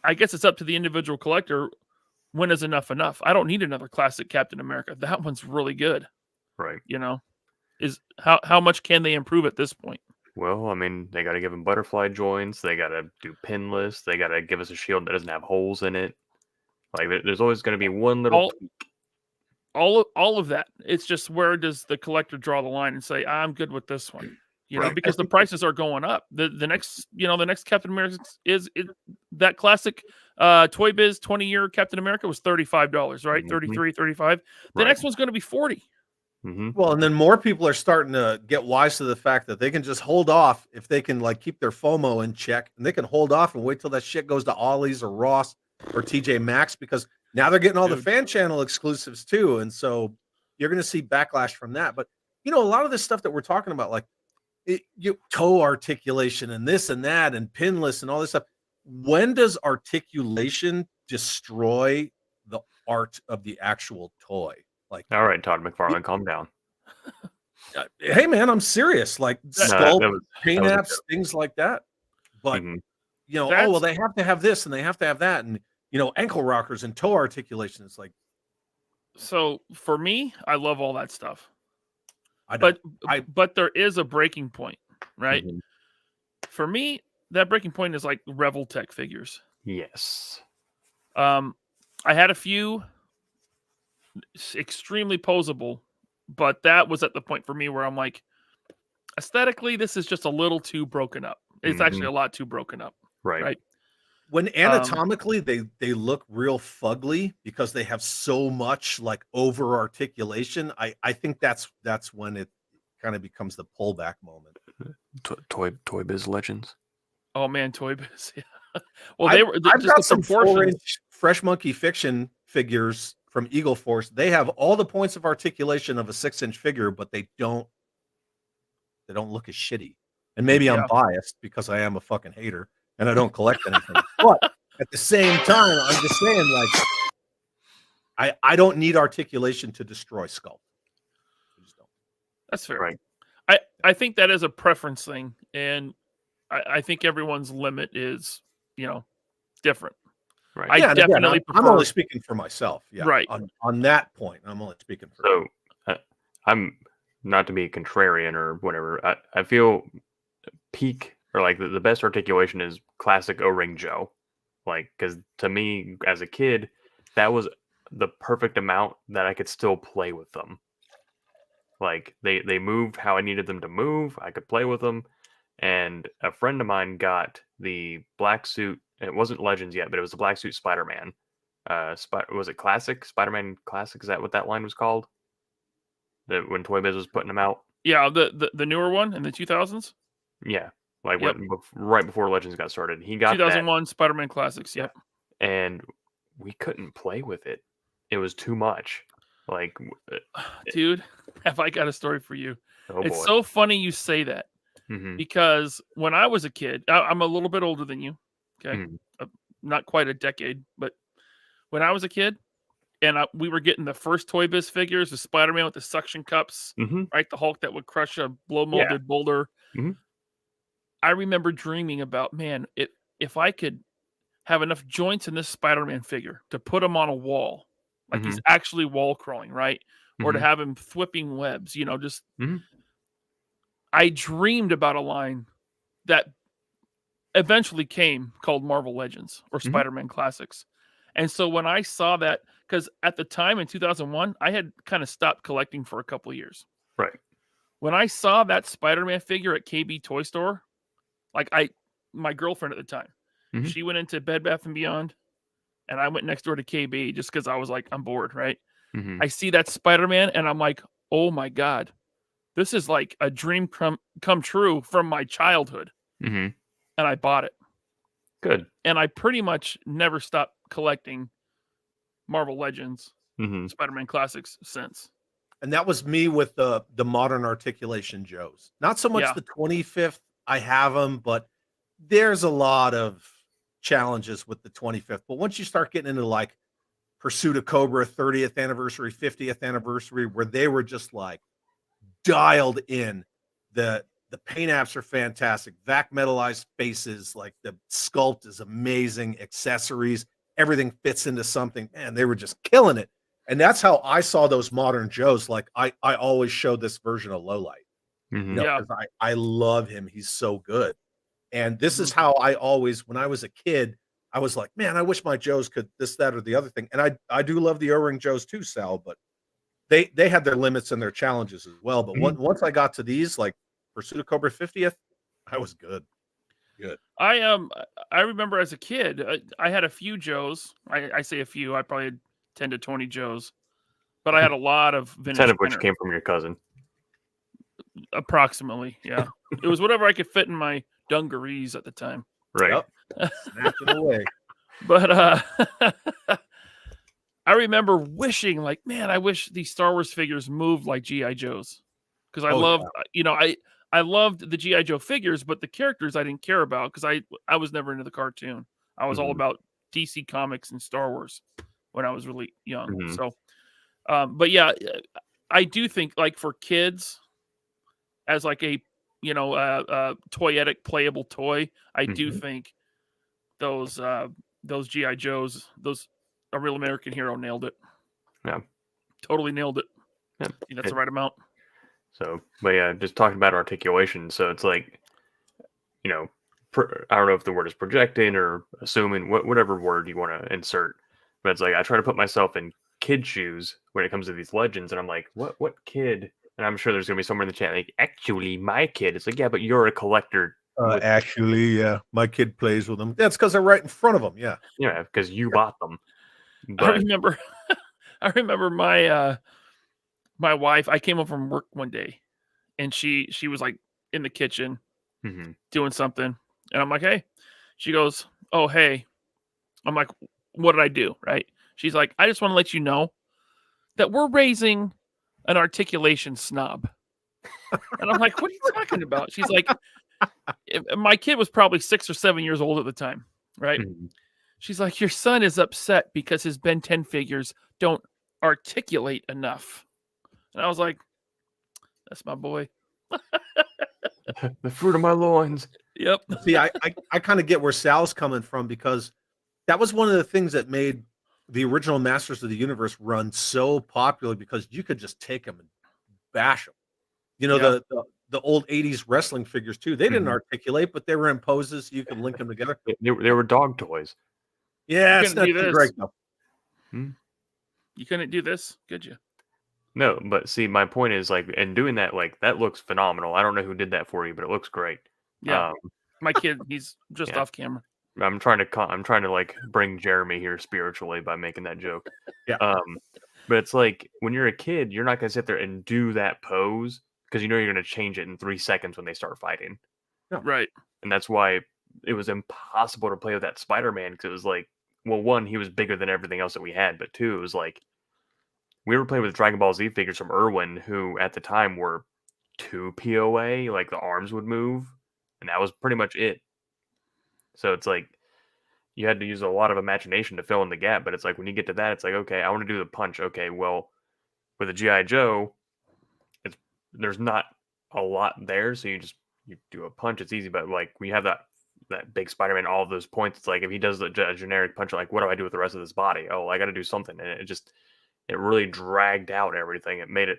I guess it's up to the individual collector. When is enough? I don't need another classic Captain America. That one's really good. Right. Is how much can they improve at this point? Well, I mean, they got to give him butterfly joints. They got to do pinless. They got to give us a shield that doesn't have holes in it. Like, there's always going to be one little tweak. All of that. It's just, where does the collector draw the line and say, I'm good with this one? Right. Because the prices are going up. The next Captain America is that classic Toy Biz 20-year Captain America was $35, right? Mhm. 33, 35. The Right. next one's going to be 40. Mm-hmm. Well, and then more people are starting to get wise to the fact that they can just hold off if they can keep their FOMO in check, and they can hold off and wait till that shit goes to Ollie's or Ross or TJ Maxx, because Now they're getting all the Dude. fan channel exclusives too, and so you're going to see backlash from that. But a lot of this stuff that we're talking about, like toe articulation and this and that and pinless and all this stuff. When does articulation destroy the art of the actual toy? Like, All right, Todd McFarlane, calm down. hey man, I'm serious. Like That- sculpt, that was paint a apps, joke. things like that. But Mhm. oh well, they have to have this and they have to have that, and ankle rockers and toe articulation. It's like, So for me, I love all that stuff. I don't. But there is a breaking point, right? Mhm. For me, that breaking point is like Revel Tech figures. Yes. I had a few extremely posable, but that was at the point for me where I'm like, aesthetically, this is just a little too broken up. It's actually a lot too broken up, Right. right? When anatomically they look real fugly because they have so much like over articulation, I think that's when it kind of becomes the pullback moment. Toy Biz Legends. Oh man, Toy Biz. Yeah. Well, they were I've just got the some proportions. 4-inch Fresh Monkey Fiction figures from Eagle Force. They have all the points of articulation of a 6-inch figure, but they don't look as shitty. And maybe I'm Yeah. biased because I am a fucking hater and I don't collect anything. But at the same time, I'm just saying, like, I don't need articulation to destroy sculpt. I just don't. That's fair. Right. I think that is a preference thing, and I think everyone's limit is different. Right. I and again, definitely I'm prefer. only speaking for myself. Yeah. Right. On that point, I'm only speaking for. So I'm not to be contrarian or whatever. I feel peak or like the best articulation is classic O-ring Joe. Like, because to me as a kid, that was the perfect amount that I could still play with them. Like they moved how I needed them to move. I could play with them. And a friend of mine got the black suit. It wasn't Legends yet, but it was the black suit Spider-Man. Was it Classic? Spider-Man Classic? Is that what that line was called? When Toy Biz was putting them out? Yeah, the newer one in the 2000s. Yeah. Like Yep. right before Legends got started. He got 2001 Spider-Man Classics. Yep. and we couldn't play with it. It was too much. Like, Dude, have I got a story for you? oh It's boy. so funny you say that because when I was a kid, I'm a little bit older than you. Okay. Mhm. Not quite a decade, but when I was a kid and we were getting the first Toy Biz figures, the Spider-Man with the suction cups, right? The Hulk that would crush a blow molded boulder. Mhm. I remember dreaming about, man, if I could have enough joints in this Spider-Man figure to put him on a wall, like he's actually wall crawling, right? Or to have him thwipping webs, just. I dreamed about a line that eventually came called Marvel Legends or Spider-Man Classics. And so when I saw that, because at the time in 2001, I had kind of stopped collecting for a couple of years. Right. When I saw that Spider-Man figure at KB Toy Store, like my girlfriend at the time, she went into Bed Bath & Beyond, and I went next door to KB just because I was like, I'm bored, right? I see that Spider-Man, and I'm like, oh my God, this is like a dream come true from my childhood. And I bought it. Good. And I pretty much never stopped collecting Marvel Legends, Spider-Man Classics since. And that was me with the modern articulation Joes. Not so much the 25th. I have them, but there's a lot of challenges with the 25th. But once you start getting into like Pursuit of Cobra 30th anniversary, 50th anniversary, where they were just like dialed in, the paint apps are fantastic. Vac metallized faces, like the sculpt is amazing. Accessories, everything fits into something. Man, they were just killing it. And that's how I saw those modern Joes. Like I always showed this version of Lowlight. Because I love him. He's so good. And this is how I always, when I was a kid, I was like, man, I wish my Joes could this, that, or the other thing. And I do love the O-ring Joes too, Sal, but they had their limits and their challenges as well. But once I got to these, like Pursuit of Cobra 50th, I was good. Good. I remember as a kid, I had a few Joes. I say a few. I probably had 10 to 20 Joes, but I had a lot of vintage. 10 of which Kenner. came from your cousin. Approximately, yeah. It was whatever I could fit in my dungarees at the time. Right. Yep. Snatch it away. But I remember wishing, like, man, I wish these Star Wars figures moved like GI Joes, because I Oh, loved, I loved the GI Joe figures, but the characters I didn't care about because I was never into the cartoon. I was all Mhm. about DC Comics and Star Wars when I was really young. Mhm. So, but yeah, I do think like for kids as like a toyetic playable toy, I do Mhm. think those GI Joes, those A Real American Hero nailed it. Yeah. Totally nailed it. Yeah. I think that's the right amount. So, but yeah, just talking about articulation. So it's like, you know, I don't know if the word is projecting or assuming, whatever word you want to insert. But it's like I try to put myself in kid shoes when it comes to these legends, and I'm like, what kid? And I'm sure there's gonna be someone in the chat like, actually, my kid. It's like, yeah, but you're a collector with, Actually, yeah, my kid plays with them. That's because they're right in front of them. Yeah. because you bought them. I But remember I remember my wife, I came home from work one day and she was like in the kitchen mhm. doing something. And I'm like, hey. She goes, oh, hey. I'm like, what did I do? Right. She's like, I just want to let you know that we're raising an articulation snob. And I'm like, what are you talking about? She's like, my kid was probably 6 or 7 years old at the time. Right. Mhm. She's like, your son is upset because his Ben 10 figures don't articulate enough. And I was like, that's my boy. The fruit of my loins. Yep. See, I kind of get where Sal's coming from because that was one of the things that made the original Masters of the Universe run so popular because you could just take them and bash them. You know, Yeah. the old 80s wrestling figures too. They didn't Mhm. articulate, but they were in poses. You could link them together. They were dog toys. Yeah, You it's couldn't not do too this. great though. You couldn't do this, could you? No, but see, my point is like, and doing that, like that looks phenomenal. I don't know who did that for you, but it looks great. Yeah. Um, My kid, he's just Yeah. off camera. I'm trying to like bring Jeremy here spiritually by making that joke. Yeah. But it's like when you're a kid, you're not gonna sit there and do that pose because you know you're gonna change it in 3 seconds when they start fighting, Right. and that's why it was impossible to play with that Spider-Man because it was like, well, one, he was bigger than everything else that we had, but two, it was like we were playing with Dragon Ball Z figures from Irwin, who at the time were 2 POA, like the arms would move, and that was pretty much it. So it's like you had to use a lot of imagination to fill in the gap. But it's like when you get to that, it's like, okay, I want to do the punch. Okay, well, with a GI Joe, there's not a lot there, so you do a punch, it's easy. But like when you have that big Spider-Man, all of those points, it's like if he does a generic punch, like what do I do with the rest of this body? Oh, I got to do something, and it really dragged out everything. It made it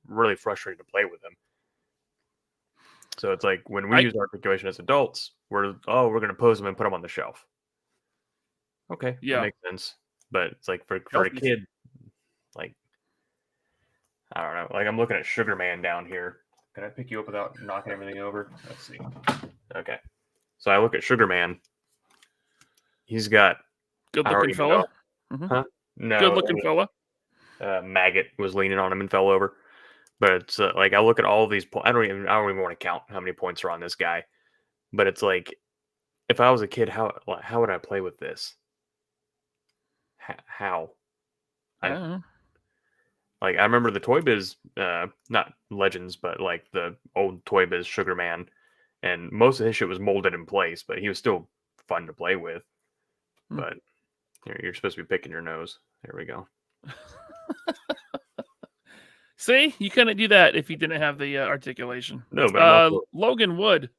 really frustrating to play with him. So it's like when we use articulation as adults, we're going to pose them and put them on the shelf. Okay, Yeah. that makes sense. But it's like for a Shelfies. kid, like I don't know. Like I'm looking at Sugar Man down here. Can I pick you up without knocking everything over? Let's see. Okay, so I look at Sugar Man. He's got Good I don't looking even fella. know. Mhm. Huh? No, Good looking fella. Maggot was leaning on him and fell over. But it's like I look at all these points. I don't even want to count how many points are on this guy. But it's like if I was a kid, how would I play with this? How? I don't know. Like I remember the Toy Biz, not Legends, but like the old Toy Biz Sugar Man, and most of his shit was molded in place, but he was still fun to play with. Hmm. But you're supposed to be picking your nose. There we go. See, you couldn't do that if you didn't have the articulation. No, but I'm also, Logan Wood,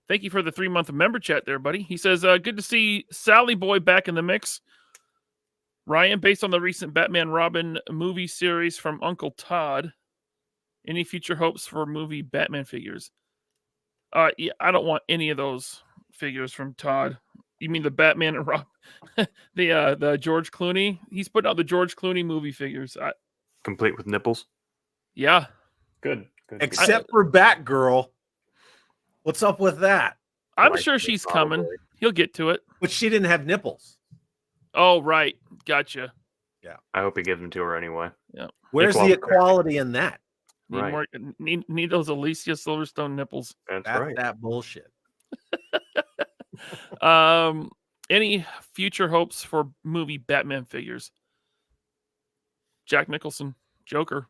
thank you for the 3-month member chat there, buddy. He says, good to see Sally Boy back in the mix. Ryan, based on the recent Batman Robin movie series from Uncle Todd, any future hopes for movie Batman figures? Yeah, I don't want any of those figures from Todd. You mean the Batman and Rob, the George Clooney? He's putting out the George Clooney movie figures. complete with nipples. Yeah, Good. Except for Batgirl. What's up with that? I'm Like, sure she's probably. coming. He'll get to it. But she didn't have nipples. Oh, right. Gotcha. I hope he gives them to her anyway. Where's the equality in that? Need Right. more. Need those Alicia Silverstone nipples. That's That's right. that bullshit. Any future hopes for movie Batman figures? Jack Nicholson, Joker.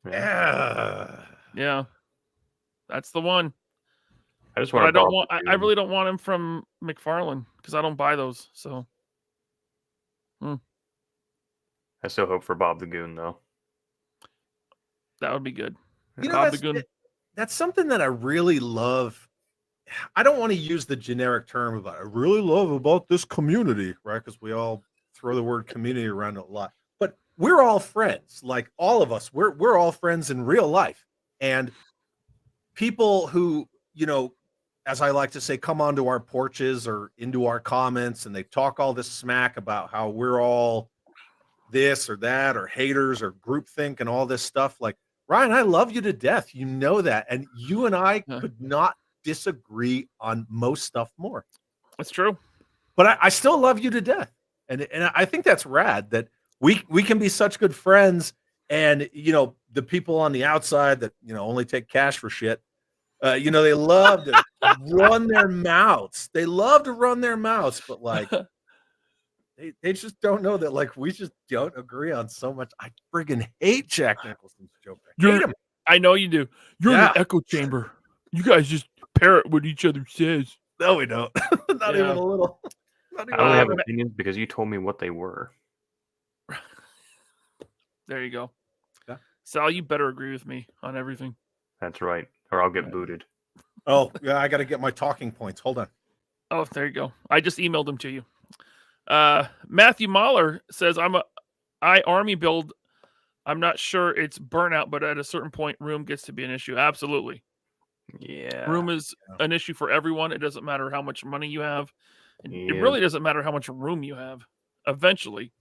Yeah. Yeah, that's the one. I just But want I to don't Bob want. the I Goon. really don't want him from McFarlane because I don't buy those. So I still hope for Bob the Goon though. that would be good. You know, Bob the Goon. that's something that I really love. I don't want to use the generic term about I really love about this community, right? Because we all throw the word community around a lot. But we're all friends. Like all of us, we're all friends in real life. And people who, as I like to say, come onto our porches or into our comments and they talk all this smack about how we're all this or that or haters or groupthink and all this stuff. Like, Ryan, I love you to death. You know that. And you and I Yeah. could not disagree on most stuff more. That's true. But I still love you to death. And I think that's rad that we can be such good friends. And, the people on the outside that, only take cash for shit, they love to run their mouths. They love to run their mouths, but like, they just don't know that, like, we just don't agree on so much. I friggin' hate Jack Nicholson's Joker. I hate him. I know you do. You're in Yeah. the echo chamber. You guys just parrot what each other says. No, we don't. Not Yeah. even a little. Not even I only a have little. opinions because you told me what they were. There you go. Yeah. Sal, you better agree with me on everything. That's right, or I'll get Right. booted. Oh, yeah, I got to get my talking points. Hold on. Oh, there you go. I just emailed them to you. Matthew Mahler says, I army build. I'm not sure it's burnout, but at a certain point, room gets to be an issue. Absolutely. Yeah. Room is Yeah. an issue for everyone. It doesn't matter how much money you have. It Yeah. really doesn't matter how much room you have. Eventually,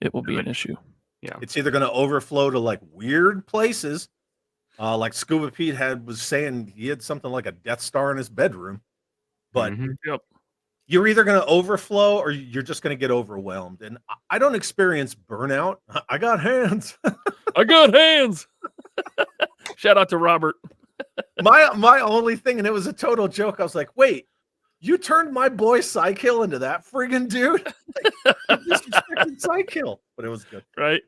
it will be an issue. Yeah. It's either going to overflow to like weird places, like Scuba Pete was saying he had something like a Death Star in his bedroom, but Mhm. Yep. you're either going to overflow or you're just going to get overwhelmed. And I don't experience burnout. I got hands. I got hands. Shout out to Robert. my only thing, and it was a total joke. I was like, wait, you turned my boy Psykill into that friggin' dude? Like, this is freaking Psykill. But it was good. Right?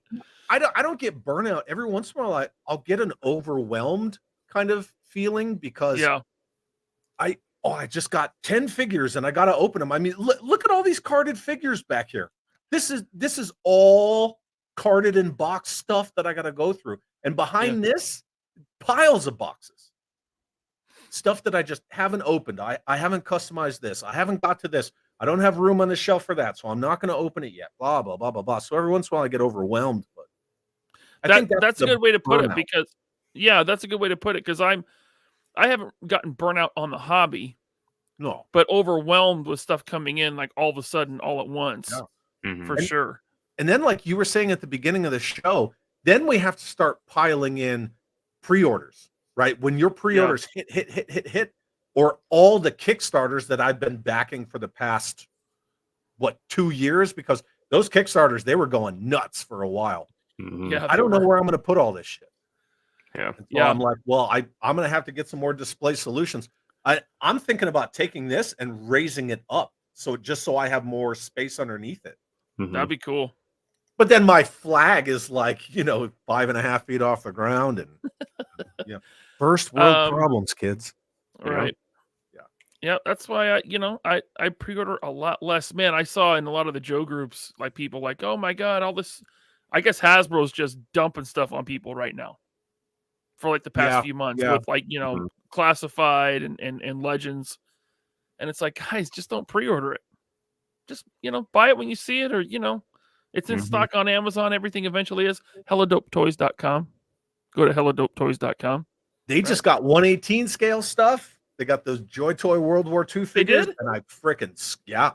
I don't get burnout. Every once in a while, I'll get an overwhelmed kind of feeling because Yeah. I just got 10 figures and I got to open them. I mean, look at all these carded figures back here. This is all carded and box stuff that I got to go through. And behind this, piles of boxes. Stuff that I just haven't opened. I haven't customized this. I haven't got to this. I don't have room on the shelf for that, so I'm not going to open it yet. Blah, blah, blah, blah, blah. So every once in a while I get overwhelmed. But I think That's a the good way to put burnout. it because that's a good way to put it because I haven't gotten burnout on the hobby, No. but overwhelmed with stuff coming in like all of a sudden, all at once, Yeah. Mhm. for sure. And then, like you were saying at the beginning of the show, then we have to start piling in pre-orders, right? When your pre-orders hit, or all the Kickstarters that I've been backing for the past, 2 years? Because those Kickstarters, they were going nuts for a while. Mhm. Yeah, I don't know where I'm going to put all this shit. Yeah. And so Yeah. I'm like, well, I'm going to have to get some more display solutions. I'm thinking about taking this and raising it up. So I have more space underneath it. Mhm. that'd be cool. But then my flag is like, 5.5 feet off the ground. And first world problems, kids. All Yeah. right. Yeah, that's why I pre-order a lot less. Man, I saw in a lot of the Joe groups like people like, oh my god, all this. I guess Hasbro's just dumping stuff on people right now for like the past few months with like Mhm. Classified and Legends, and it's like, guys, just don't pre-order it. Just buy it when you see it, or it's in Mhm. stock on Amazon. Everything eventually is. HelloDopeToys.com. Go to HelloDopeToys.com. They just got 1/18 scale stuff. They got those Joy Toy World War II figures. did? And I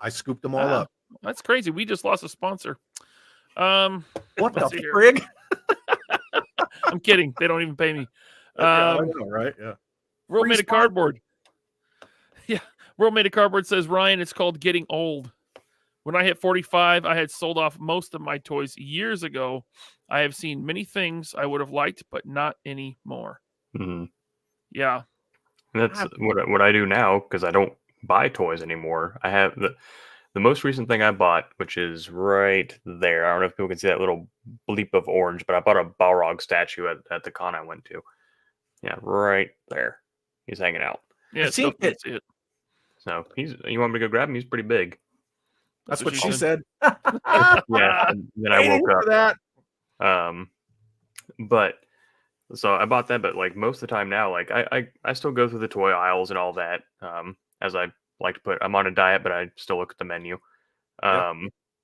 I scooped them all Wow. up. That's crazy. We just lost a sponsor. What let's the see here. frig? I'm kidding. They don't even pay me. I know, right? Yeah. World Free Made of sponsor. Cardboard. Yeah. World Made of Cardboard says, Ryan, it's called getting old. When I hit 45, I had sold off most of my toys years ago. I have seen many things I would have liked, but not anymore. Mhm. Yeah. That's what I do now because I don't buy toys anymore. I have The most recent thing I bought, which is right there. I don't know if people can see that little bleep of orange, but I bought a Balrog statue at the con I went to. Yeah, right there. He's hanging out. Yeah, I it's seen dope to it. So you want me to go grab him? He's pretty big. That's what she said. Yeah. And then I Waiting woke up. for that. But so I bought that, but like most of the time now, like I still go through the toy aisles and all that. As I like to put, I'm on a diet, but I still look at the menu.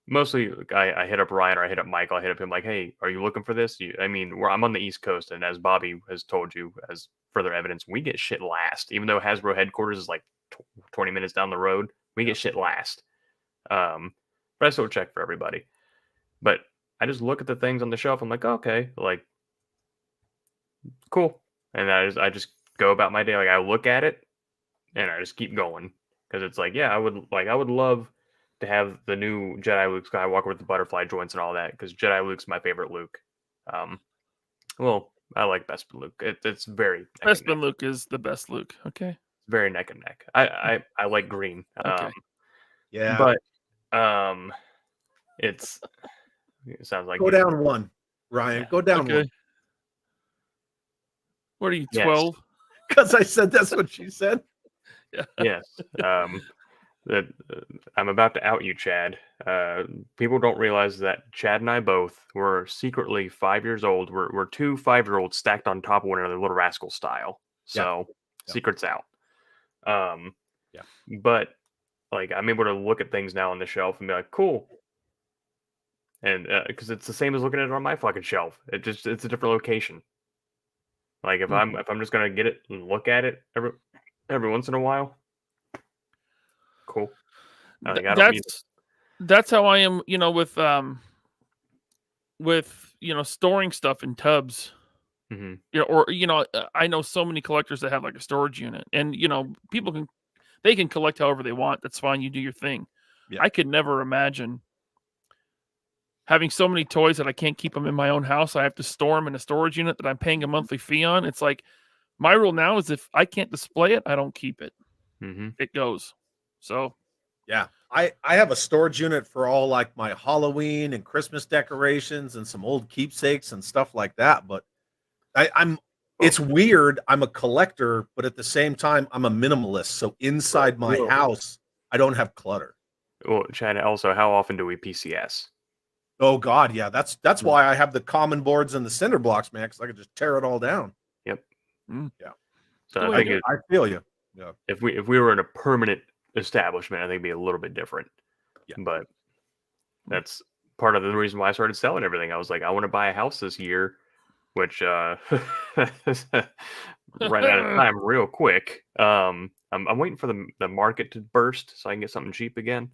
Mostly I hit up Ryan or I hit up Michael. I hit up him like, hey, are you looking for this? I'm on the East Coast, and as Bobby has told you, as further evidence, we get shit last. Even though Hasbro headquarters is like 20 minutes down the road, we get shit last. But I still check for everybody. But I just look at the things on the shelf. I'm like, okay, like, cool. And I just go about my day. Like, I look at it and I just keep going. Because it's like, yeah, I would love to have the new Jedi Luke Skywalker with the butterfly joints and all that. Because Jedi Luke's my favorite Luke. Well, I like Bespin Luke. It's very Bespin Luke is the best Luke. Okay. Very neck and neck. I like green. Okay. Yeah. But it sounds like Go down one, Ryan. Yeah. Go down Okay. one. What are you, Yes. 12? Because I said that's what she said. Yes. That I'm about to out you, Chad. People don't realize that Chad and I both were secretly 5 years old. We're two 5-year-olds stacked on top of one another, Little Rascal style. So secret's out. But like I'm able to look at things now on the shelf and be like, cool. And because it's the same as looking at it on my fucking shelf. It's a different location. Like if I'm just gonna get it and look at it every once in a while, cool. Like, I don't need That's how I am, with storing stuff in tubs. I know so many collectors that have like a storage unit, and people can collect however they want. That's fine. You do your thing. Yeah. I could never imagine having so many toys that I can't keep them in my own house. I have to store them in a storage unit that I'm paying a monthly fee on. It's like my rule now is if I can't display it, I don't keep it. It goes. So yeah, I have a storage unit for all like my Halloween and Christmas decorations and some old keepsakes and stuff like that. But it's weird. I'm a collector, but at the same time, I'm a minimalist. So inside my house, I don't have clutter. Well, Chad, also, how often do we PCS? Oh God, yeah. That's why I have the common boards and the cinder blocks, man, because I could just tear it all down. Yep. Yeah. So I think I feel you. Yeah. if we were in a permanent establishment, I think it'd be a little bit different. Yeah. But that's part of the reason why I started selling everything. I was like, I want to buy a house this year, which ran out of time real quick. I'm waiting for the market to burst so I can get something cheap again.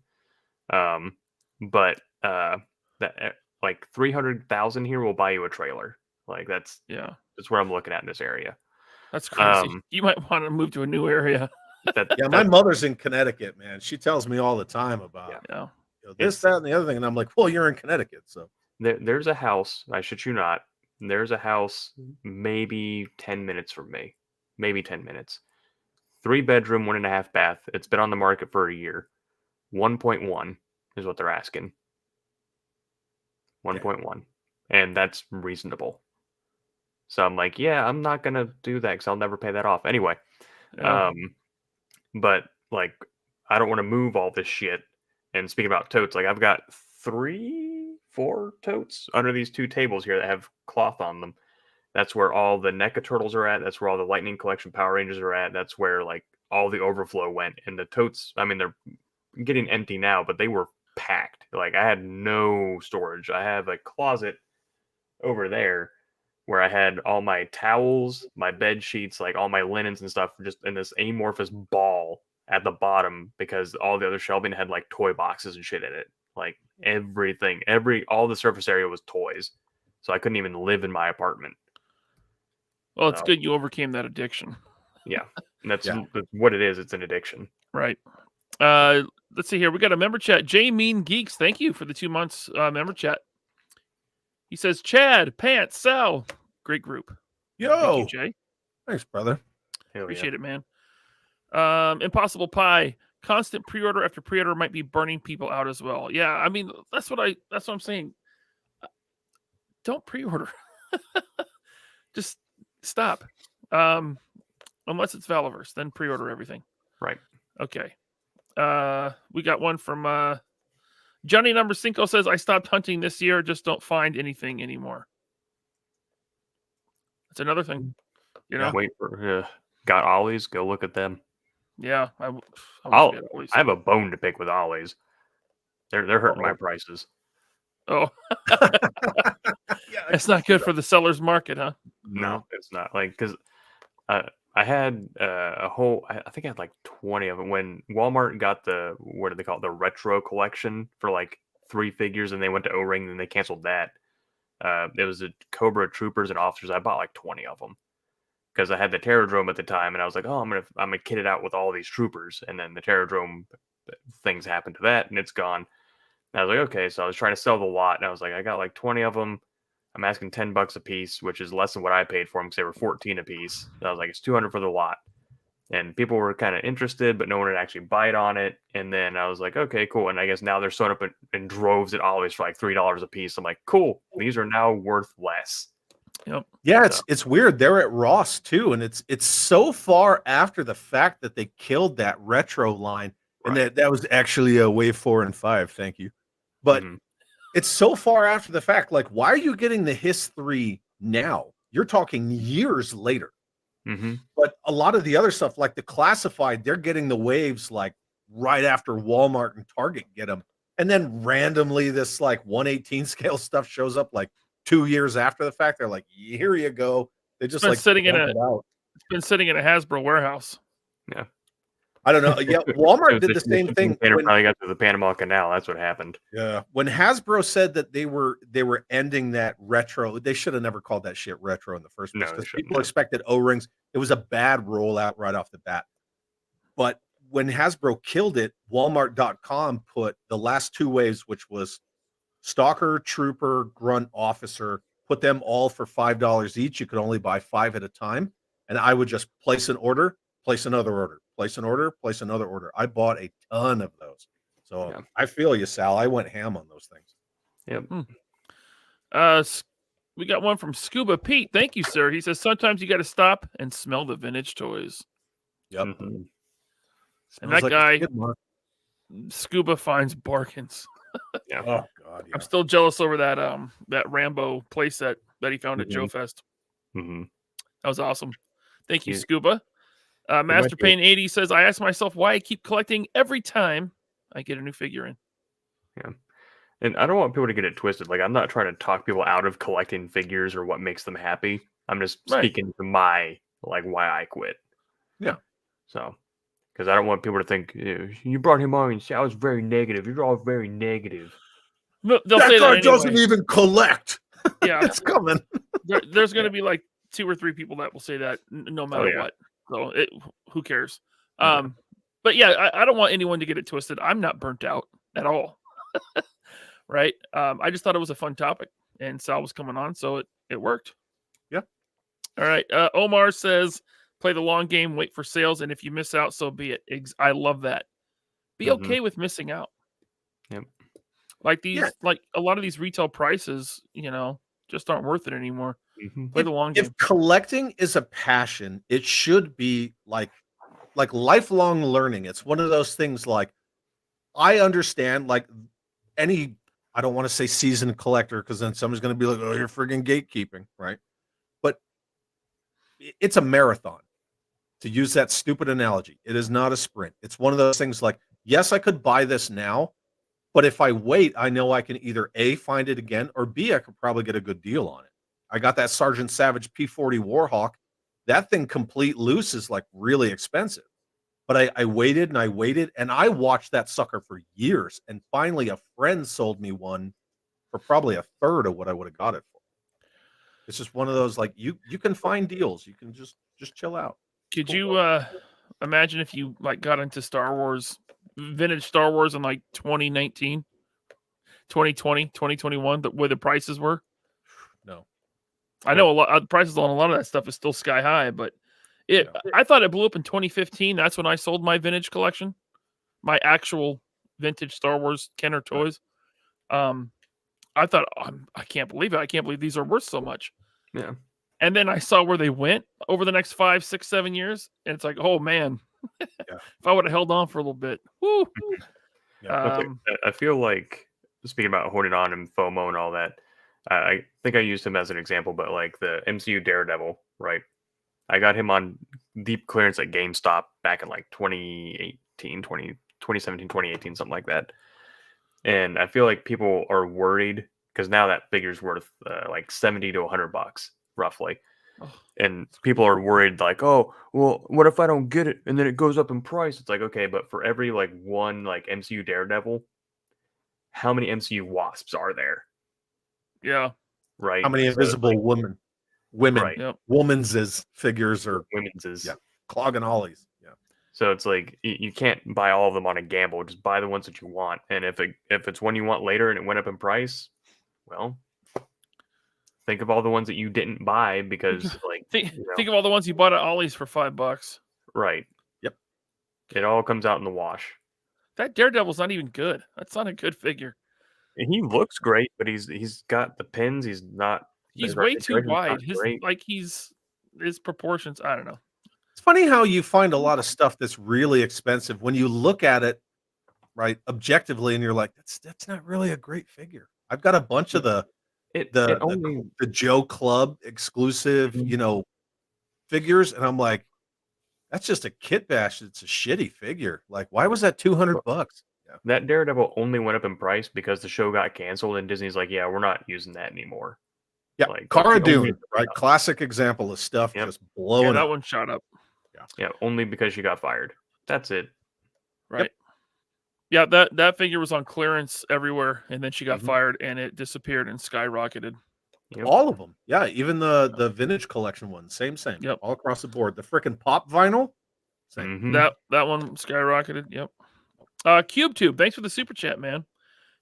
But that like 300,000 here will buy you a trailer. Like that's where I'm looking at in this area. That's crazy. You might want to move to a new area. My mother's in Connecticut, man. She tells me all the time about this, that, and the other thing, and I'm like, well, you're in Connecticut, so there's a house. I shit you not. There's a house maybe 10 minutes from me, maybe 10 minutes. 3-bedroom, 1.5 bath. It's been on the market for a year. 1.1 is what they're asking. 1.1, and that's reasonable. So I'm like, yeah, I'm not gonna do that because I'll never pay that off anyway. But like, I don't want to move all this shit. And speaking about totes, like I've got 3-4 totes under these 2 tables here that have cloth on them. That's where all the NECA turtles are at. That's where all the Lightning Collection Power Rangers are at. That's where like all the overflow went. And the totes, I mean, they're getting empty now, but they were packed. Like I had no storage. I have a closet over there where I had all my towels, my bed sheets, like all my linens and stuff just in this amorphous ball at the bottom because all the other shelving had like toy boxes and shit in it. Like everything, all the surface area was toys. So I couldn't even live in my apartment. Well, it's good you overcame that addiction. Yeah. And that's what it is. It's an addiction. Right. Let's see here. We got a member chat. J Mean Geeks. Thank you for the 2 months member chat. He says, Chad, Pants, Sal. Great group. Yo. Thank you, Jay. Thanks, brother. Appreciate it, man. Impossible Pie. Constant pre-order after pre-order might be burning people out as well. Yeah, I mean that's what I'm saying. Don't pre-order. Just stop. Unless it's Valaverse, then pre-order everything. Right. Okay. We got one from Johnny Number Cinco says, I stopped hunting this year, just don't find anything anymore. That's another thing. You know? Wait for got Ollies, go look at them. Yeah. I have a bone to pick with Ollies. They're hurting my prices. Oh. It's not good for the seller's market, huh? No, it's not. Like, because I had a whole, I think I had like 20 of them when Walmart got the, what do they call it? The retro collection for like 3 figures, and they went to O-Ring and they canceled that. It was the Cobra Troopers and Officers. I bought like 20 of them because I had the Terradrome at the time, and I was like, oh, I'm gonna kit it out with all these troopers, and then the Terradrome things happened to that, and it's gone. And I was like, okay, so I was trying to sell the lot, and I was like, I got like 20 of them. I'm asking $10 a piece, which is less than what I paid for them because they were 14 a piece. And I was like, it's 200 for the lot. And people were kind of interested, but no one would actually bite on it. And then I was like, okay, cool. And I guess now they're showing up in droves at Ollie's for like $3 a piece. I'm like, cool. These are now worth less. Yep. Yeah, it's weird. They're at Ross too, and it's so far after the fact that they killed that retro line, and that was actually a Wave 4 and 5. Thank you, but it's so far after the fact. Like, why are you getting the Hiss 3 now? You're talking years later. But a lot of the other stuff, like the classified, they're getting the waves like right after Walmart and Target get them, and then randomly this like 1/18 scale stuff shows up like 2 years after the fact. They're like, here you go. They just like sitting in it's been sitting in a Hasbro warehouse. Yeah. I don't know. Yeah, Walmart did the same thing. Probably got to the Panama Canal. That's what happened. Yeah. When Hasbro said that they were ending that retro, they should have never called that shit retro in the first place. Because people expected O-rings. It was a bad rollout right off the bat. But when Hasbro killed it, Walmart.com put the last 2 waves, which was Stalker, Trooper, Grunt, Officer, put them all for $5 each. You could only buy 5 at a time. And I would just place an order, place another order, place an order, place another order. I bought a ton of those. So I feel you, Sal. I went ham on those things. Yep. We got one from Scuba Pete. Thank you, sir. He says, sometimes you got to stop and smell the vintage toys. Yep. And that guy, Scuba, finds bargains. Oh, God. Yeah. I'm still jealous over that Rambo playset that he found at Joe Fest. That was awesome. Thank you, Scuba. Master Pain 80 says, I ask myself why I keep collecting every time I get a new figure in. Yeah. And I don't want people to get it twisted. Like, I'm not trying to talk people out of collecting figures or what makes them happy. I'm just speaking to my, like, why I quit. Yeah. So, because I don't want people to think, you brought him on and I was very negative. You're all very negative. No, they'll say that anyway. Doesn't even collect. Yeah. It's coming. There's going to be like 2 or 3 people that will say that no matter what. So who cares? But yeah, I don't want anyone to get it twisted. I'm not burnt out at all. Right? I just thought it was a fun topic, and Sal was coming on, so it worked. Yeah. All right. Omar says, play the long game, wait for sales, and if you miss out, so be it. I love that. Be okay with missing out. Yep. Like like a lot of these retail prices, just aren't worth it anymore. Play the long game. If collecting is a passion, it should be like lifelong learning. It's one of those things like, I understand like any, I don't want to say seasoned collector because then someone's going to be like, oh, you're friggin' gatekeeping, right? But it's a marathon, to use that stupid analogy. It is not a sprint. It's one of those things like, yes, I could buy this now, but if I wait, I know I can either A, find it again, or B, I could probably get a good deal on it. I got that Sergeant Savage P40 Warhawk. That thing complete loose is like really expensive. But I waited and I waited, and I watched that sucker for years. And finally, a friend sold me one for probably a third of what I would have got it for. It's just one of those, like, you can find deals. You can just chill out. Could you imagine if you like got into Star Wars, vintage Star Wars in like 2019, 2020, 2021, where the prices were? No. I know a lot prices on a lot of that stuff is still sky high, but I thought it blew up in 2015. That's when I sold my vintage collection. my actual vintage Star Wars Kenner toys. I thought, I can't believe it. I can't believe these are worth so much. Yeah. And then I saw where they went over the next 5, 6, 7 years, and it's like, oh man, Yeah. if I would have held on for a little bit, woo. Yeah. Okay, I feel like, speaking about holding on and FOMO and all that, I think I used him as an example, but like the MCU Daredevil, right? I got him on deep clearance at GameStop back in like 2017, 2018, something like that. And I feel like people are worried because now that figure's worth like 70 to $100 roughly. Oh. And people are worried like, oh, well, what if I don't get it and then it goes up in price? It's like, okay, but for every like one like MCU Daredevil, how many MCU Wasps are there? Yeah. Right. How many So, invisible women, Right. Yep. woman's figures are women's is Yeah. clogging ollies? Yeah. So it's like you can't buy all of them on a gamble. Just buy the ones that you want. And if it's one you want later and it went up in price, well, think of all the ones that you didn't buy because like Think, you know, think of all the ones you bought at Ollie's for $5. right. Yep. It all comes out in the wash. That Daredevil's not even good. That's not a good figure. And he looks great, but he's got the pins. He's not. He's his way too articulation's not wide. great. His proportions. I don't know. It's funny how you find a lot of stuff that's really expensive when you look at it, right, objectively, and you're like, that's not really a great figure. I've got a bunch of the It the only the Joe Club exclusive, figures, and I'm like, that's just a kit bash. It's a shitty figure. Like, why was that $200? Yeah. that Daredevil only went up in price because the show got canceled and Disney's like, yeah, we're not using that anymore. Yeah, Like, Cara that's the only Dune, right? Classic example of stuff Yep. just Yeah, blowing that up. one shot up. Yeah, only because she got fired. That's it. Right. Yeah, that figure was on clearance everywhere, and then she got Mhm. fired, and it disappeared and skyrocketed. Yep. All of them. Yeah, even the vintage collection ones. Same. Yep. All across the board. The freaking pop vinyl. Same. Mhm. That one skyrocketed. Yep. Cube Tube, thanks for the super chat, man.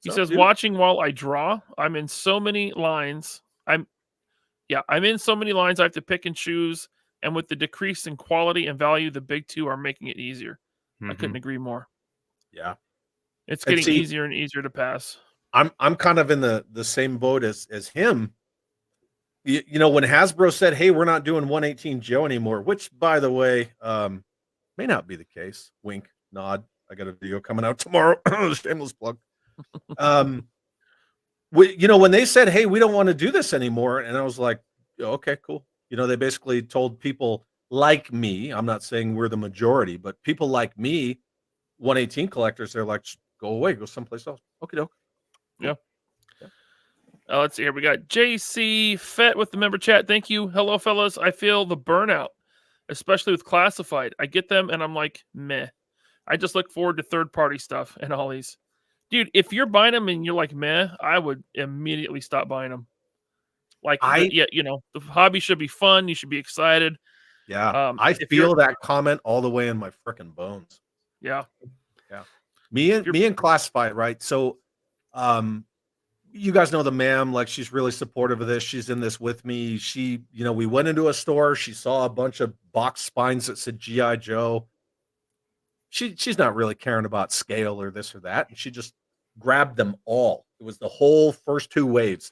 He Sup, says, dude? watching while I draw. I'm in so many lines. I'm in so many lines I have to pick and choose. And with the decrease in quality and value, the big two are making it easier. I couldn't Mhm. agree more. Yeah. It's And getting see- easier and easier to pass. I'm kind of in the same boat as him. You know, when Hasbro said, "Hey, we're not doing 118 Joe anymore," which, by the way, may not be the case. Wink, nod. I got a video coming out tomorrow. Shameless plug. When they said, "Hey, we don't want to do this anymore," and I was like, "Okay, cool." They basically told people like me. I'm not saying we're the majority, but people like me, 118 collectors, they're like, "Go away, go someplace else." Okay, doke. Let's see here. We got JC Fett with the member chat. Thank you. Hello, fellas. I feel the burnout, especially with classified. I get them and I'm like, meh. I just look forward to third-party stuff and all these. Dude, if you're buying them and you're like, meh, I would immediately stop buying them. Like, the hobby should be fun. You should be excited. Yeah, I if feel you're- that comment all the way in my freaking bones. Yeah. Me and classified, right? So, you guys know the ma'am, like she's really supportive of this. She's in this with me. She, we went into a store. She saw a bunch of box spines that said GI Joe. She's not really caring about scale or this or that, and she just grabbed them all. It was the whole first two waves.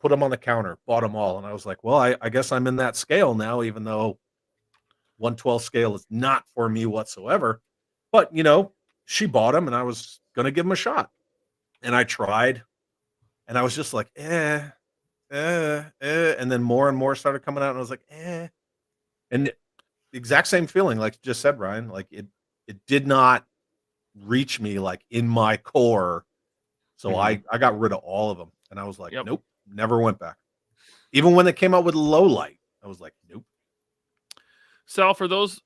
Put them on the counter, bought them all, and I was like, well, I guess I'm in that scale now, even though 1/12 scale is not for me whatsoever. But she bought them, and I was gonna give them a shot, and I tried. And I was just like, and then more and more started coming out, and I was like, and the exact same feeling, like you just said, Ryan. Like it did not reach me like in my core, so I got rid of all of them, and I was like, nope, never went back. Even when they came out with low light, I was like, nope. Sal, for those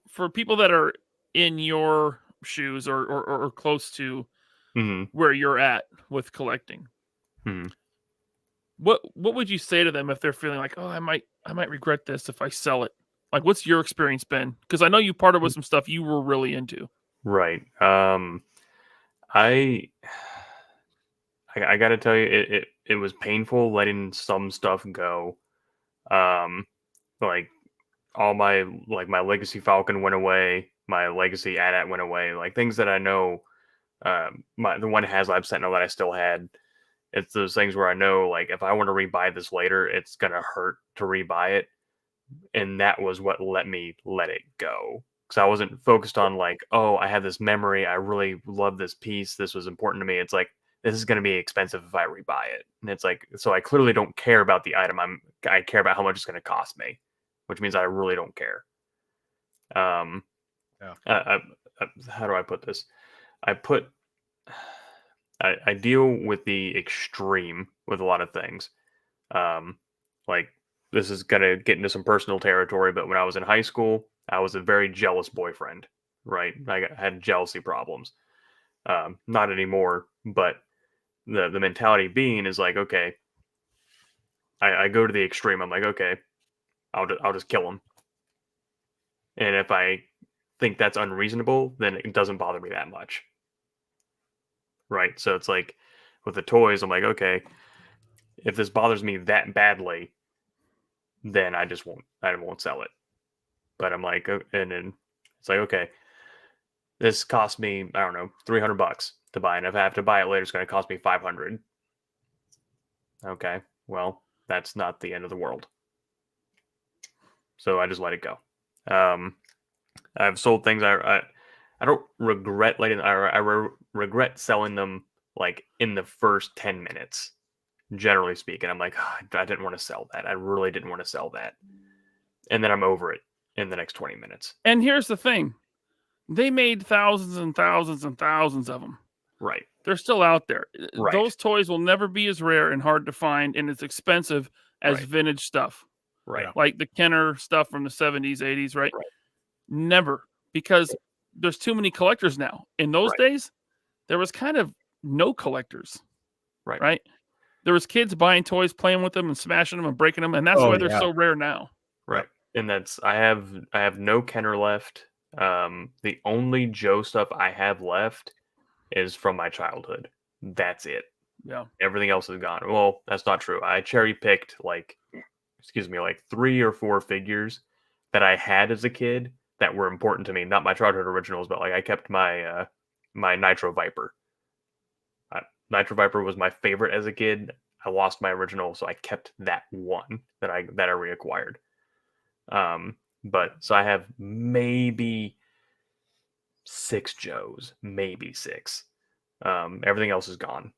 for people that are in your shoes or close to where you're at with collecting. What would you say to them if they're feeling like, oh, I might regret this if I sell it? Like, what's your experience been? Because I know you parted with some stuff you were really into. Right. I got to tell you, it was painful letting some stuff go. Like all my Legacy Falcon went away. my legacy AT-AT went away. Like things that I know, the one HasLab Sentinel that I still had. It's those things where I know, like, if I want to rebuy this later, it's gonna hurt to rebuy it, and that was what let me let it go. Because I wasn't focused on like, oh, I have this memory, I really love this piece, this was important to me. It's like this is gonna be expensive if I rebuy it, and it's like, so I clearly don't care about the item. I care about how much it's gonna cost me, which means I really don't care. Yeah. How do I put this? I deal with the extreme with a lot of things. Like this is gonna get into some personal territory, but when I was in high school, I was a very jealous boyfriend. Right, I had jealousy problems. Not anymore, but the mentality being is like, okay, I go to the extreme. I'm like, okay, I'll just kill him, and if I think that's unreasonable, then it doesn't bother me that much. Right. So it's like with the toys, I'm like, okay, if this bothers me that badly, then I won't sell it. But I'm like, and then it's like, okay, this cost me, I don't know, $300 to buy. And if I have to buy it later, it's going to cost me $500. Okay. Well, that's not the end of the world. So I just let it go. I've sold things I don't regret letting. I regret selling them like in the first 10 minutes. Generally speaking, I'm like, oh, I didn't want to sell that. I really didn't want to sell that, and then I'm over it in the next 20 minutes. And here's the thing: they made thousands and thousands and thousands of them. Right. They're still out there. Right. Those toys will never be as rare and hard to find and as expensive as Right. vintage stuff. Right. Like the Kenner stuff from the 70s, 80s, right? Never, because there's too many collectors now. In those days, there was kind of no collectors. Right? There was kids buying toys, playing with them and smashing them and breaking them, and that's why they're so rare now. Right. And that's I have no Kenner left. The only Joe stuff I have left is from my childhood. That's it. Yeah. Everything else is gone. Well, that's not true. I cherry picked like 3 or 4 figures that I had as a kid that were important to me. Not my childhood originals, but like I kept my my Nitro Viper. Nitro Viper was my favorite as a kid. I lost my original, so I kept that one that I reacquired. But so I have maybe 6 Joes, maybe 6. Everything else is gone.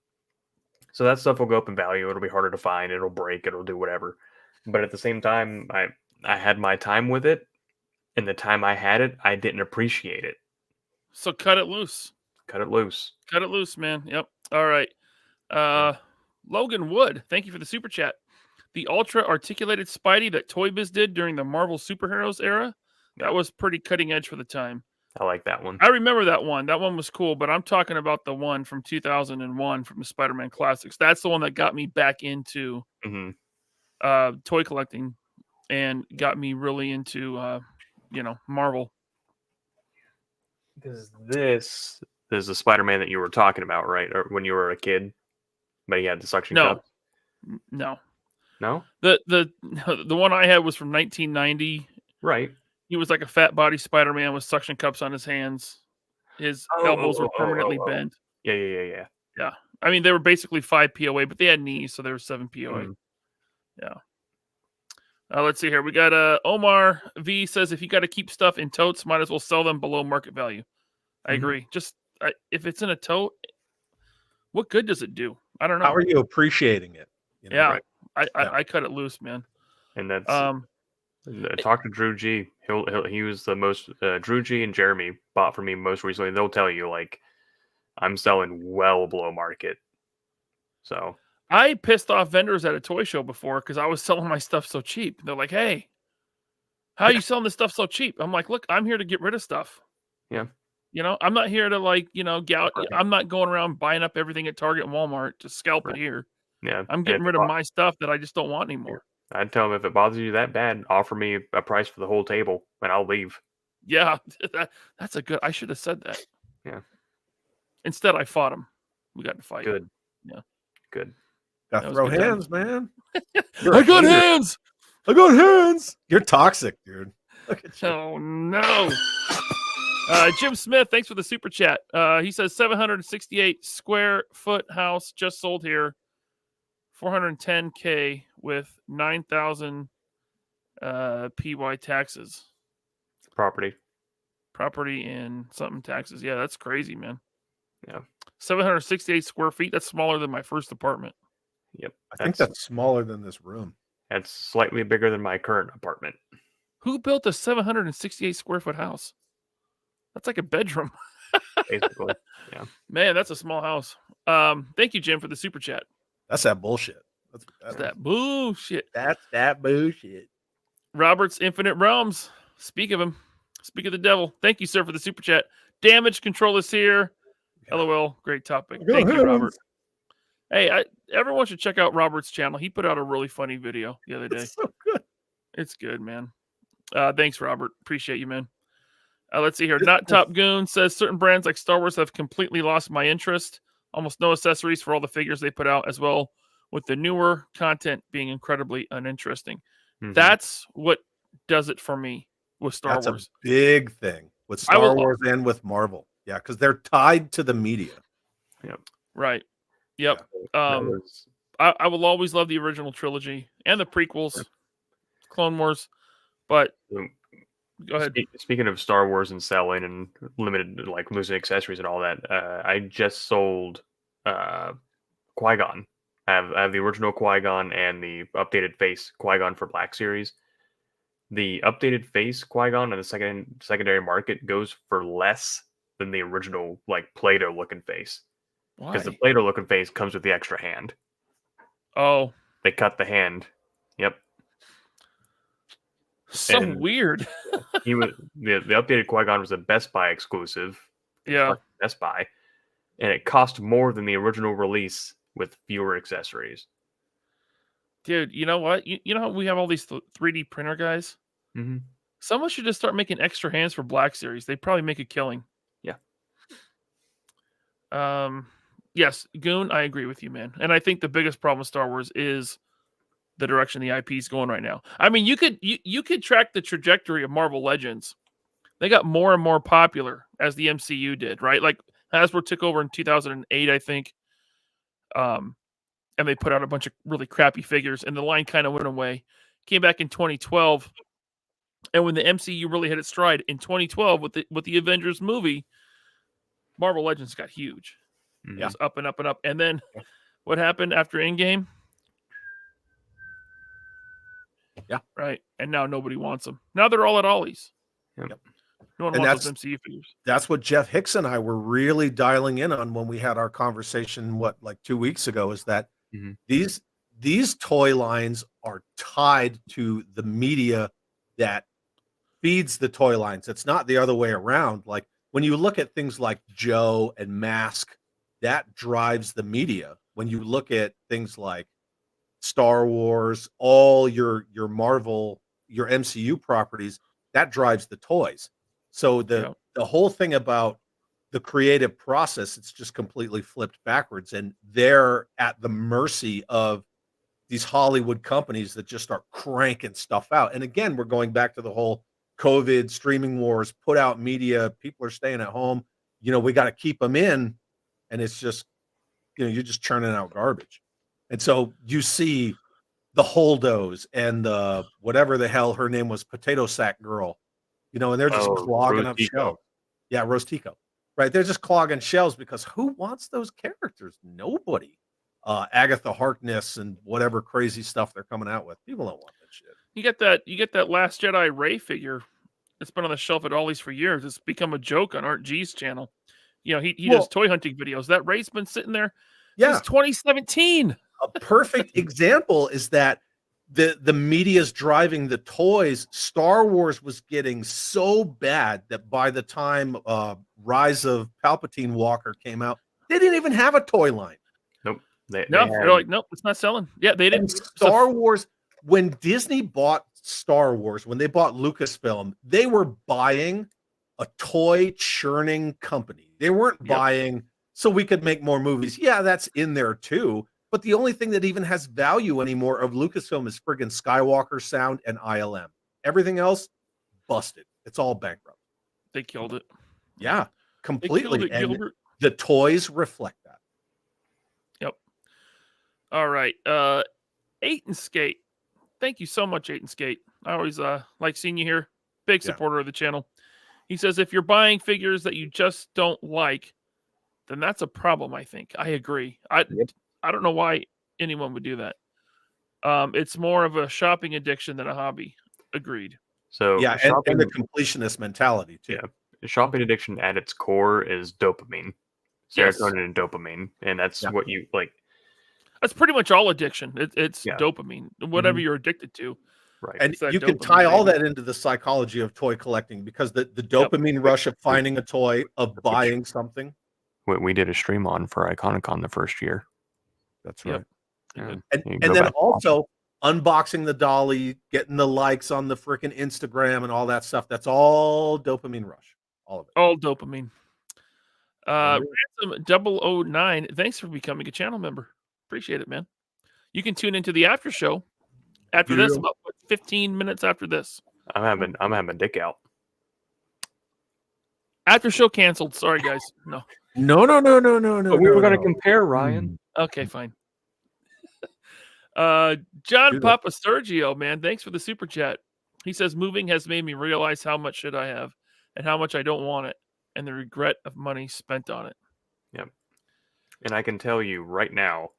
So that stuff will go up in value. It'll be harder to find. It'll break. It'll do whatever. But at the same time, I had my time with it, and the time I had it, I didn't appreciate it. So cut it loose. Cut it loose. Cut it loose, man. Yep. All right. Logan Wood, thank you for the super chat. The ultra articulated Spidey that Toy Biz did during the Marvel superheroes era, that was pretty cutting edge for the time. I like that one. I remember that one. That one was cool, but I'm talking about the one from 2001 from the Spider-Man Classics. That's the one that got me back into toy collecting and got me really into Marvel. Because this is the Spider-Man that you were talking about, right? Or when you were a kid, but he had the suction cup. No. The The one I had was from 1990. Right. He was like a fat body Spider-Man with suction cups on his hands. His elbows were permanently bent. Yeah. I mean, they were basically 5 POA, but they had knees, so they were 7 POA. Yeah. Let's see here. We got Omar V says, if you got to keep stuff in totes, might as well sell them below market value. I agree. Just if it's in a tote, what good does it do? I don't know. How are you appreciating it? You know? Yeah. I cut it loose, man. And that's talk to Drew G. He was the most Drew G and Jeremy bought for me most recently. They'll tell you like I'm selling well below market. So I pissed off vendors at a toy show before because I was selling my stuff so cheap. They're like, "Hey, how are you selling this stuff so cheap?" I'm like, "Look, I'm here to get rid of stuff. Yeah, I'm not here to gout. I'm not going around buying up everything at Target and Walmart to scalp it here. Yeah, I'm getting rid of my stuff that I just don't want anymore." I'd tell them if it bothers you that bad, offer me a price for the whole table, and I'll leave. Yeah, that's a good. I should have said that. Yeah. Instead, I fought him. We got to fight. Good. Yeah. Good. Got to throw hands, man. I got hands. I got hands. You're toxic, dude. Look at you. Oh no. Jim Smith, thanks for the super chat. He says 768 square foot house just sold here, 410K with 9,000 PY taxes. Property. Property and something taxes. Yeah, that's crazy, man. Yeah. 768 square feet. That's smaller than my first apartment. Yep. I think that's smaller than this room. That's slightly bigger than my current apartment. Who built a 768 square foot house? That's like a bedroom. Basically. Yeah. Man, that's a small house. Thank you, Jim, for the super chat. That's that bullshit. That's that bullshit. That's that bullshit. Robert's Infinite Realms. Speak of him. Speak of the devil. Thank you, sir, for the super chat. Damage control is here. Yeah. LOL. Great topic. Go Thank you, ahead. Robert. Hey, everyone should check out Robert's channel. He put out a really funny video the other day. It's so good. It's good, man. Thanks, Robert. Appreciate you, man. Let's see here. Not Top Goon says certain brands like Star Wars have completely lost my interest. Almost no accessories for all the figures they put out, as well with the newer content being incredibly uninteresting. Mhm. That's what does it for me with Star That's Wars. a big thing with Star Wars and with Marvel. Yeah, because they're tied to the media. Right. Yep. I will always love the original trilogy and the prequels, Clone Wars. But go ahead. Speaking of Star Wars and selling and limited, like losing accessories and all that, I just sold Qui-Gon. I have the original Qui-Gon and the updated face Qui-Gon for Black Series. The updated face Qui-Gon in the secondary market goes for less than the original, like Play-Doh looking face. Why? Because the Play-Doh looking face comes with the extra hand. Oh, They cut the hand. Yep. so And weird. He was the updated Qui-Gon was a Best Buy exclusive. Yeah. Best Buy, and it cost more than the original release with fewer accessories. Dude, you know what? You know how we have all these 3D printer guys? Mm-hmm. Someone should just start making extra hands for Black Series. They'd probably make a killing. Yeah. Yes, Goon, I agree with you, man. And I think the biggest problem with Star Wars is the direction the IP is going right now. I mean, you could track the trajectory of Marvel Legends. They got more and more popular as the MCU did, right? Like Hasbro took over in 2008, I think. And they put out a bunch of really crappy figures, and the line kind of went away. Came back in 2012, and when the MCU really hit its stride in 2012 with the Avengers movie, Marvel Legends got huge. Mm-hmm. It was up and up and up. And then what happened after Endgame? Yeah. Right. And now nobody wants them. Now they're all at Ollie's. Yep. No one And wants those MCU figures. That's what Jeff Hicks and I were really dialing in on when we had our conversation, like 2 weeks ago, is that Mhm. these toy lines are tied to the media that feeds the toy lines. It's not the other way around. Like when you look at things like Joe and Mask, that drives the media. When you look at things like Star Wars, all your Marvel, your MCU properties, that drives the toys. So the whole thing about the creative process, it's just completely flipped backwards, and they're at the mercy of these Hollywood companies that just start cranking stuff out. And again, we're going back to the whole COVID streaming wars, put out media, people are staying at home. We got to keep them in, and it's just, you're just churning out garbage. And so you see the Holdos and the whatever the hell her name was, Potato Sack Girl, and they're just clogging up shelves. Yeah, Rose Tico. Right. They're just clogging shelves because who wants those characters? Nobody. Agatha Harkness and whatever crazy stuff they're coming out with. People don't want that shit. You get that Last Jedi Rey figure. It's been on the shelf at Ollie's for years. It's become a joke on Art G's channel. He does toy hunting videos. That Rey's been sitting there since 2017. A perfect example is that the media's driving the toys. Star Wars was getting so bad that by the time Rise of Palpatine Walker came out, they didn't even have a toy line. Nope. They're like, nope, it's not selling. Yeah, they didn't. Star Wars, when Disney bought Star Wars, when they bought Lucasfilm, they were buying a toy churning company. They weren't buying so we could make more movies. Yeah, that's in there too. But the only thing that even has value anymore of Lucasfilm is friggin' Skywalker Sound and ILM. Everything else, busted. It's all bankrupt. They killed it. Yeah, They killed completely. it, And Gilbert. the toys reflect that. Yep. All right. Eight and Skate. Thank you so much, Eight and Skate. I always like seeing you here. Big Yeah. supporter of the channel. He says if you're buying figures that you just don't like, then that's a problem, I think. I agree. I don't know why anyone would do that. It's more of a shopping addiction than a hobby. Agreed. So Yeah, shopping, and the completionist mentality too. yeah, shopping addiction at its core is dopamine, Yes. serotonin, and dopamine, and that's what you like. That's pretty much all addiction. It's Yeah. dopamine. Whatever Mhm. you're addicted to. Right. And It's that you can dopamine, tie all baby. that into the psychology of toy collecting because the dopamine rush of finding a toy, of buying something. We did a stream on for Iconicon the first year. That's Yep. right. You Yeah. did. And You can and go then back and watch it. also unboxing the dolly, getting the likes on the freaking Instagram and all that stuff. That's all dopamine rush. All of it. All dopamine. Agree. Ransom 009, thanks for becoming a channel member. Appreciate it, man. You can tune into the after show after this, Yeah. about 15 minutes after this. I'm having dick out. After show canceled. Sorry, guys. No. No. But we were going to no. compare, Ryan. Okay, fine. John Do that. Papa Sergio, man, thanks for the super chat. He says moving has made me realize how much shit I have and how much I don't want it, and the regret of money spent on it. Yep. And I can tell you right now,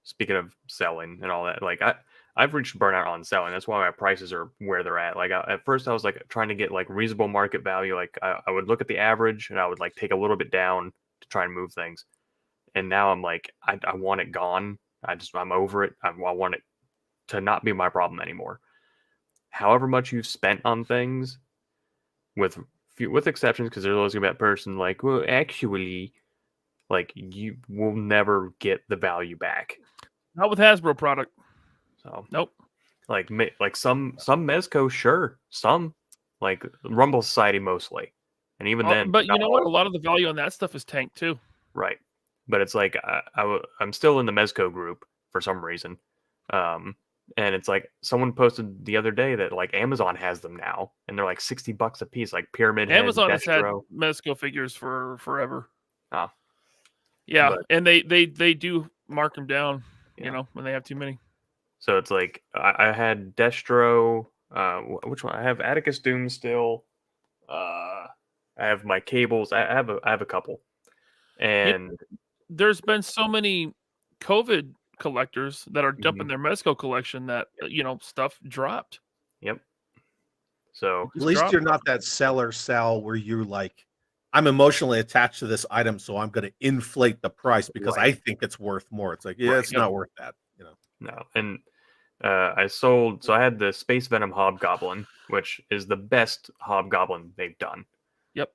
speaking of selling and all that, like I've reached burnout on selling. That's why my prices are where they're at. Like at first I was like trying to get like reasonable market value. Like I would look at the average and I would like take a little bit down to try and move things. And now I'm like, I want it gone. I'm over it. I want it to not be my problem anymore. However much you've spent on things, with exceptions, because there's always gonna be that person like, well, actually, like you will never get the value back. Not with Hasbro product. So Nope. like some Mezco, sure, some like Rumble Society mostly, and even then. But you know what? A lot of the value on that stuff is tanked too. Right. But it's like I'm still in the Mezco group for some reason. And it's like someone posted the other day that like Amazon has them now and they're like $60 a piece, like Pyramid Head, Amazon has had Destro. Mezco figures for forever. Oh. Yeah, But- and they do mark them down, Yeah. you know, when they have too many. So it's like I had Destro, which one? I have Atticus Doom still. I have my cables. I have a couple. And There's been so many COVID collectors that are dumping their Mezco collection that you know stuff dropped. Yep. So At least you're not that seller, Sal, where you're like, I'm emotionally attached to this item, so I'm going to inflate the price because I think it's worth more. It's like, yeah, Right. it's not worth that. You know. no. And I sold. So I had the Space Venom Hobgoblin, which is the best Hobgoblin they've done. Yep.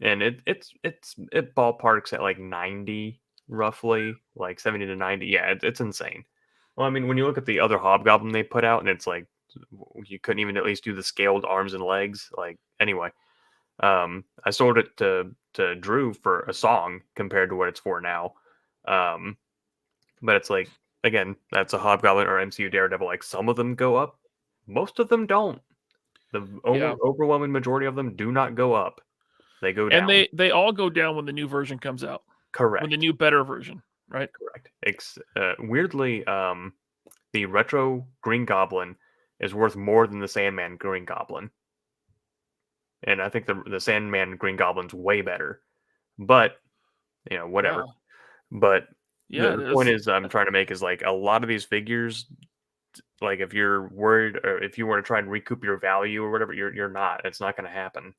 And it ballparks at like 90 roughly, like 70 to 90. Yeah, it's insane. Well, I mean, when you look at the other Hobgoblin they put out, and it's like you couldn't even at least do the scaled arms and legs. Like anyway, I sold it to Drew for a song compared to what it's for now. But it's like, again, that's a Hobgoblin or MCU Daredevil. Like some of them go up, most of them don't. The overwhelming majority of them do not go up. They go down. And they all go down when the new version comes out. Correct. When the new better version, right? Correct. Weirdly, the retro Green Goblin is worth more than the Sandman Green Goblin. And I think the Sandman Green Goblin's way better. But, you know, whatever. Wow. But Yeah, the point is I'm trying to make is like a lot of these figures, like if you're worried or if you want to try and recoup your value or whatever, you're not. It's not going to happen.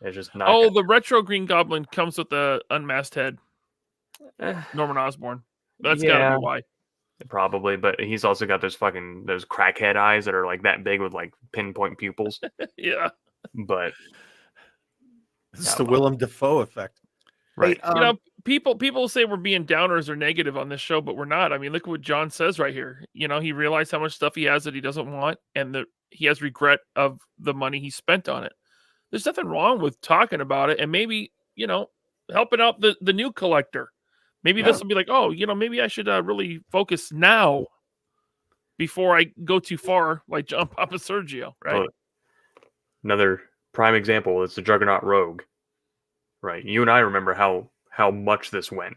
It's just not. Oh, the retro Green Goblin comes with the unmasked head. Eh, Norman Osborn. That's gotta be why. Probably, but he's also got those crackhead eyes that are like that big with like pinpoint pupils. Yeah. But it's the Willem Dafoe effect. Right. Hey, you know, people say we're being downers or negative on this show, but we're not. I mean, look at what John says right here. You know, he realized how much stuff he has that he doesn't want, and he has regret of the money he spent on it. There's nothing wrong with talking about it, and maybe, you know, helping out the new collector. Maybe this will be like, oh, you know, maybe I should really focus now before I go too far, like John Papa Sergio, right? Another prime example is the Juggernaut Rogue. Right. You and I remember how much this went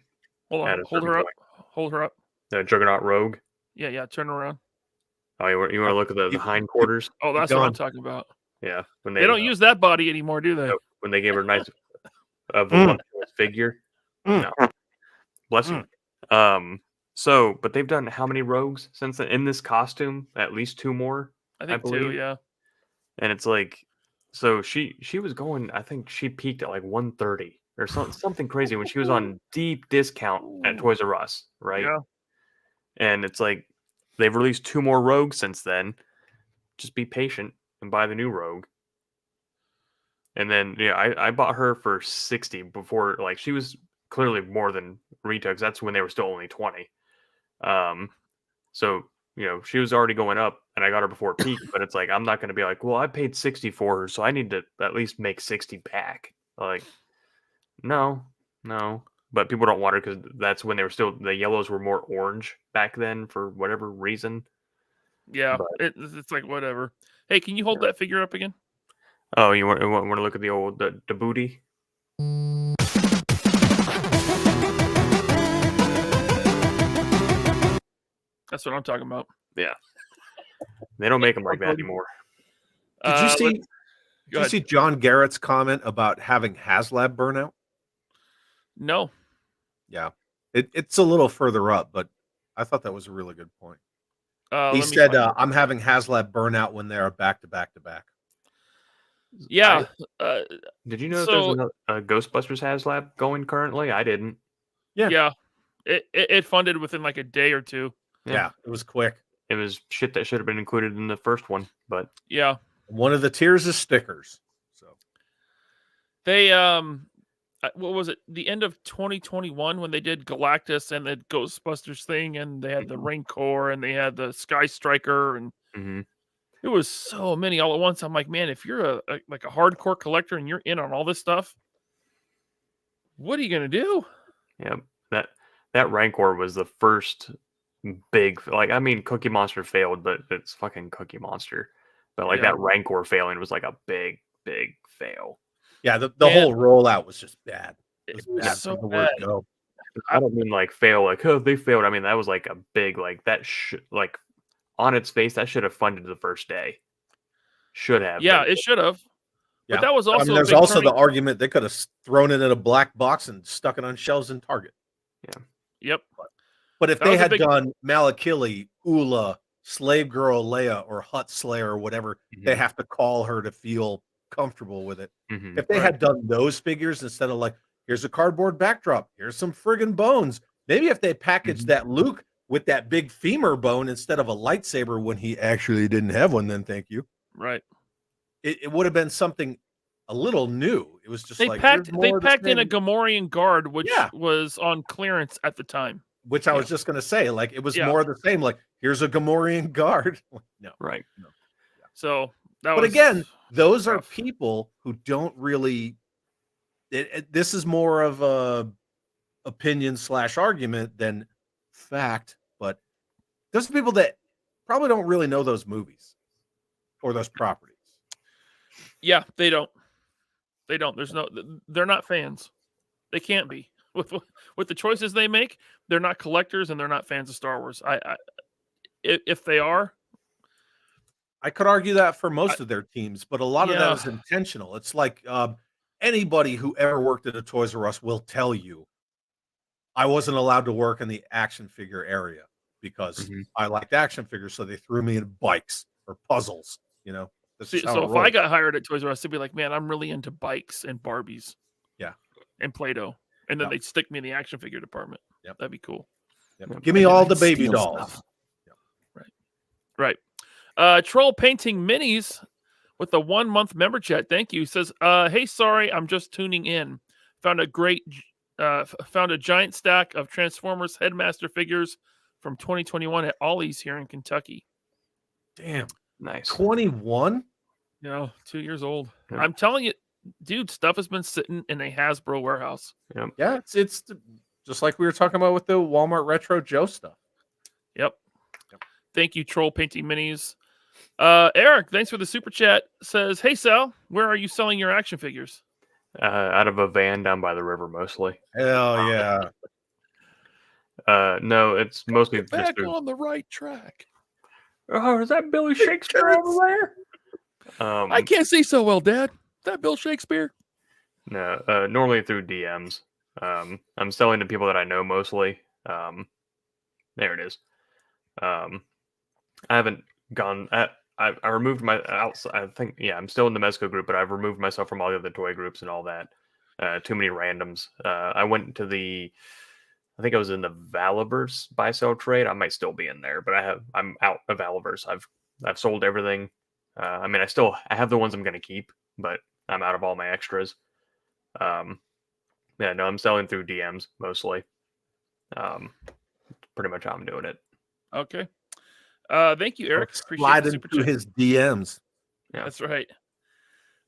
Hold at on. a Hold certain her up. point. Hold her up. The Juggernaut Rogue. Yeah. Turn around. Oh, you want to look at the Keep- hindquarters? Oh, that's what I'm talking about. Yeah. When They don't use that body anymore, do they? when they gave her a nice voluptuous figure. Mm. No. Bless you. So, but they've done how many rogues since then in this costume? At least 2 more, I think believe. 2, yeah. And it's like, so she was going. I think she peaked at like 130 or something crazy when she was on deep discount at Toys R Us, right? Yeah. And it's like they've released 2 more rogues since then. Just be patient and buy the new rogue. And then I bought her for 60 before, like she was clearly more than retail, 'cause that's when they were still only 20. So she was already going up, and I got her before peak. But it's like I'm not going to be like, well, I paid 60 for her, so I need to at least make 60 back. Like, no. But people don't want her because that's when they were still, the yellows were more orange back then for whatever reason. Yeah. But- It's like whatever. Hey, can you hold that figure up again? Oh, you want to look at the old the booty? That's what I'm talking about. Yeah. They don't make them like that anymore. Did you see? Go Did you ahead. see John Garrett's comment about having HasLab burnout? No. Yeah, it's a little further up, but I thought that was a really good point. He Let me said, find it. "I'm having HasLab burnout when they are back to back to back." Yeah. Did you know So- there's a Ghostbusters HasLab going currently? I didn't. Yeah. It funded within like a day or 2. Yeah, it was quick. It was shit that should have been included in the first one, but Yeah. One of the tiers is stickers. So They what was it? The end of 2021 when they did Galactus and the Ghostbusters thing, and they had the Rancor and they had the Sky Striker, and mhm. it was so many all at once. I'm like, man, if you're a hardcore collector and you're in on all this stuff, what are you gonna do? Yeah, that Rancor was the first big, like, I mean, Cookie Monster failed, but it's fucking Cookie Monster. But like Yeah. that Rancor failing was like a big fail. yeah, the And- whole rollout was just bad. It was It was bad so from the word bad. go. I don't mean like fail, like, oh, they failed. I mean, that was like a big, like that like on its face, that should have funded the first day. Should have. Yeah, but it should have. Yeah. But that was also I mean, a there's big also the turning- argument they could have thrown it in a black box and stuck it on shelves in Target. Yep. But if That they was a had big- done Malakili, Ula, Slave Girl Leia, or Hut Slayer, or whatever, they Mhm. have to call her to feel comfortable with it. Mhm. If they Right. had done those figures instead of like, here's a cardboard backdrop, here's some friggin' bones. Maybe if they packaged Mhm. that Luke with that big femur bone instead of a lightsaber when he actually didn't have one, then thank you. Right. It would have been something a little new. It was just They like packed here's they more of the packed in a same. Gamorrean guard, which Yeah. was on clearance at the time. Which I was just gonna say, like it was Yeah. more of the same. Like here's a Gamorrean guard. No, Right. So that but was again, those are rough. people who don't really. This is more of a opinion / argument than fact, but those are people that probably don't really know those movies or those properties. Yeah, they don't. They don't. They're not fans. They can't be. With the choices they make, they're not collectors and they're not fans of Star Wars. If they are, I could argue that for most of their teams, but a lot of that Yeah. is intentional. It's like anybody who ever worked at a Toys R Us will tell you, I wasn't allowed to work in the action figure area because Mhm. I liked action figures, so they threw me in bikes or puzzles. You know, this is how so it if I rolls. got hired at Toys R Us, they'd be like, man, I'm really into bikes and Barbies. Yeah. And Play-Doh. And then Yep. they'd stick me in the action figure department. Yep. That'd be cool. Yep. Give me all the baby dolls. Right. Troll Painting Minis with a 1-month member chat. Thank you. Says, hey, sorry, I'm just tuning in. Found a giant stack of Transformers Headmaster figures from 2021 at Ollie's here in Kentucky. Damn, Nice. 21. 2 years old. Yeah. I'm telling you, dude, stuff has been sitting in a Hasbro warehouse. Yeah, it's just like we were talking about with the Walmart Retro Joe stuff. Yep. Thank you, Troll Painting Minis. Eric, thanks for the super chat. Says, hey, Sal, where are you selling your action figures? Out of a van down by the river, mostly. Hell yeah. No, it's mostly Get just back on the right track. Oh, is that Billy Shakespeare over there? I can't see so well, Dad. Is that Bill Shakespeare? No, normally through DMs. I'm selling to people that I know mostly. There it is. I haven't gone. I removed my outside. I think I'm still in the Mezco group, but I've removed myself from all the other toy groups and all that. Too many randoms. I went to I think I was in the Valiverse buy sell trade. I might still be in there, but I'm out of Valiverse. I've sold everything. I mean, I have the ones I'm going to keep, but I'm out of all my extras. Yeah, no, I'm selling through DMs mostly. Pretty much how I'm doing it. Okay. Thank you, Eric. Appreciate Slide the super into chat. his DMs. Yeah. That's right.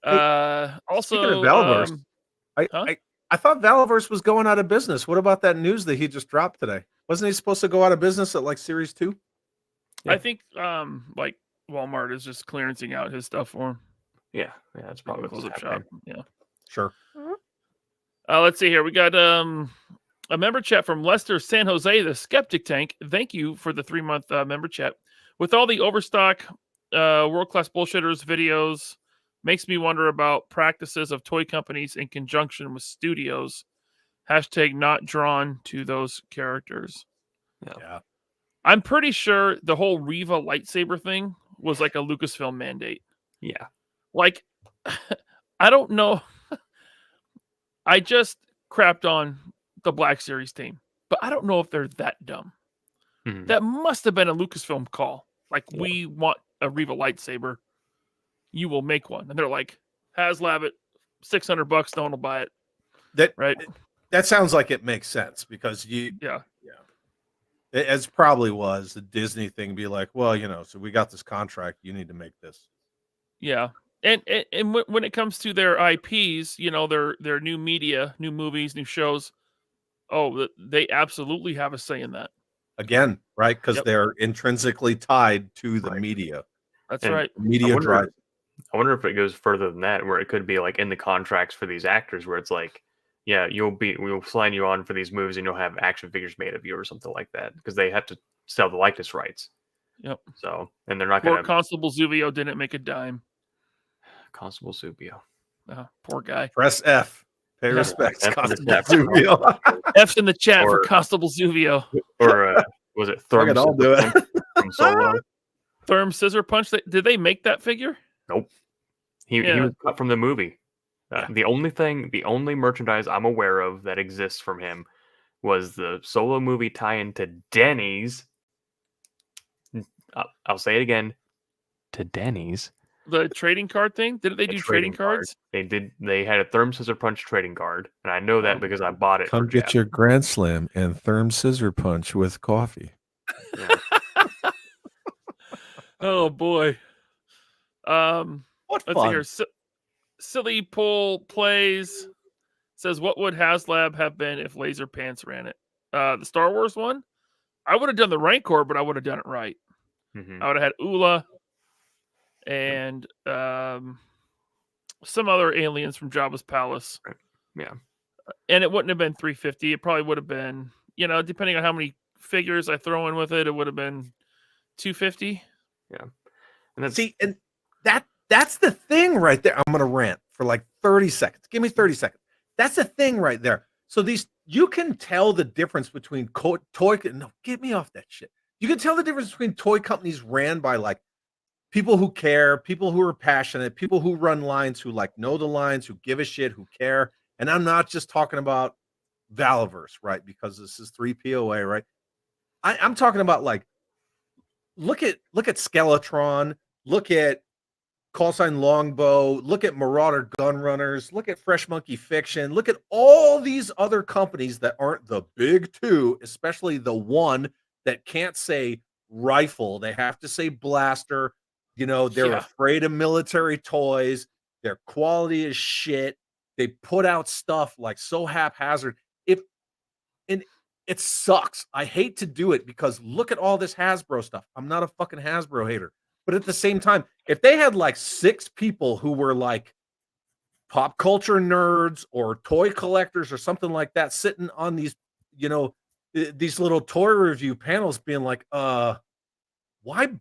Speaking of Also, Valiverse, huh? I thought Valiverse was going out of business. What about that news that he just dropped today? Wasn't he supposed to go out of business at like Series 2? I think like Walmart is just clearancing out his stuff for him. Yeah, that's probably Close what's up happening. shop. Yeah. Sure. Let's see here. We got a member chat from Lester San Jose, the Skeptic Tank. Thank you for the 3-month member chat. With all the overstock, world-class bullshitters videos, makes me wonder about practices of toy companies in conjunction with studios. # not drawn to those characters. Yeah. I'm pretty sure the whole Riva lightsaber thing was like a Lucasfilm mandate. Yeah. Like, I don't know. I just crapped on the Black Series team, but I don't know if they're that dumb. Mhm. That must have been a Lucasfilm call. Like, we want a Riva lightsaber. You will make one. And they're like, HasLab it, $600, no one will buy it. That sounds like it makes sense because as probably was the Disney thing, be like, well, so we got this contract, you need to make this. Yeah. And when it comes to their IPs, their new media, new movies, new shows, they absolutely have a say in that. Again, right? Because they're intrinsically tied to the media. That's right. Media drive. I wonder if it goes further than that, where it could be like in the contracts for these actors, where it's like, we'll sign you on for these movies, and you'll have action figures made of you or something like that, because they have to sell the likeness rights. Yep. So, and they're not going to. Constable Zuvio didn't make a dime. Constable Zubio. Poor guy. Press F. Pay respects, Constable Zuvio. F's in the chat for Constable Zuvio. Or was it Therm? I'll do it. From Solo. Therm Scissor Punch. Did they make that figure? Nope. He was cut from the movie. The only merchandise I'm aware of that exists from him was the Solo movie tie-in to Denny's. I'll say it again. To Denny's. The trading card thing? Did they do trading cards? They did. They had a Therm Scissor Punch trading card, and I know that because I bought it. Come get your Grand Slam and Therm Scissor Punch with coffee. Yeah. Oh boy. What let's fun. see here. Silly Pull Plays says, what would HasLab have been if Laser Pants ran it? The Star Wars one? I would have done the Rancor, but I would have done it right. Mm-hmm. I would have had Ula and some other aliens from Jabba's palace. Yeah. And it wouldn't have been 350. It probably would have been, depending on how many figures I throw in with it, it would have been 250. Yeah. And that's the thing right there. I'm gonna rant for like 30 seconds. Give me 30 seconds. That's the thing right there. So you can tell the difference between get me off that shit. You can tell the difference between toy companies ran by like people who care, people who are passionate, people who run lines, who like know the lines, who give a shit, who care. And I'm not just talking about Valiverse, right? Because this is 3POA, right? I'm talking about like, look at Skeletron, look at Callsign Longbow, look at Marauder Gunrunners, look at Fresh Monkey Fiction, look at all these other companies that aren't the big two, especially the one that can't say rifle. They have to say blaster. They're afraid of military toys. Their quality is shit. They put out stuff like so haphazard. It sucks. I hate to do it because look at all this Hasbro stuff. I'm not a fucking Hasbro hater. But at the same time, if they had like 6 people who were like pop culture nerds or toy collectors or something like that sitting on these, these little toy review panels being like, why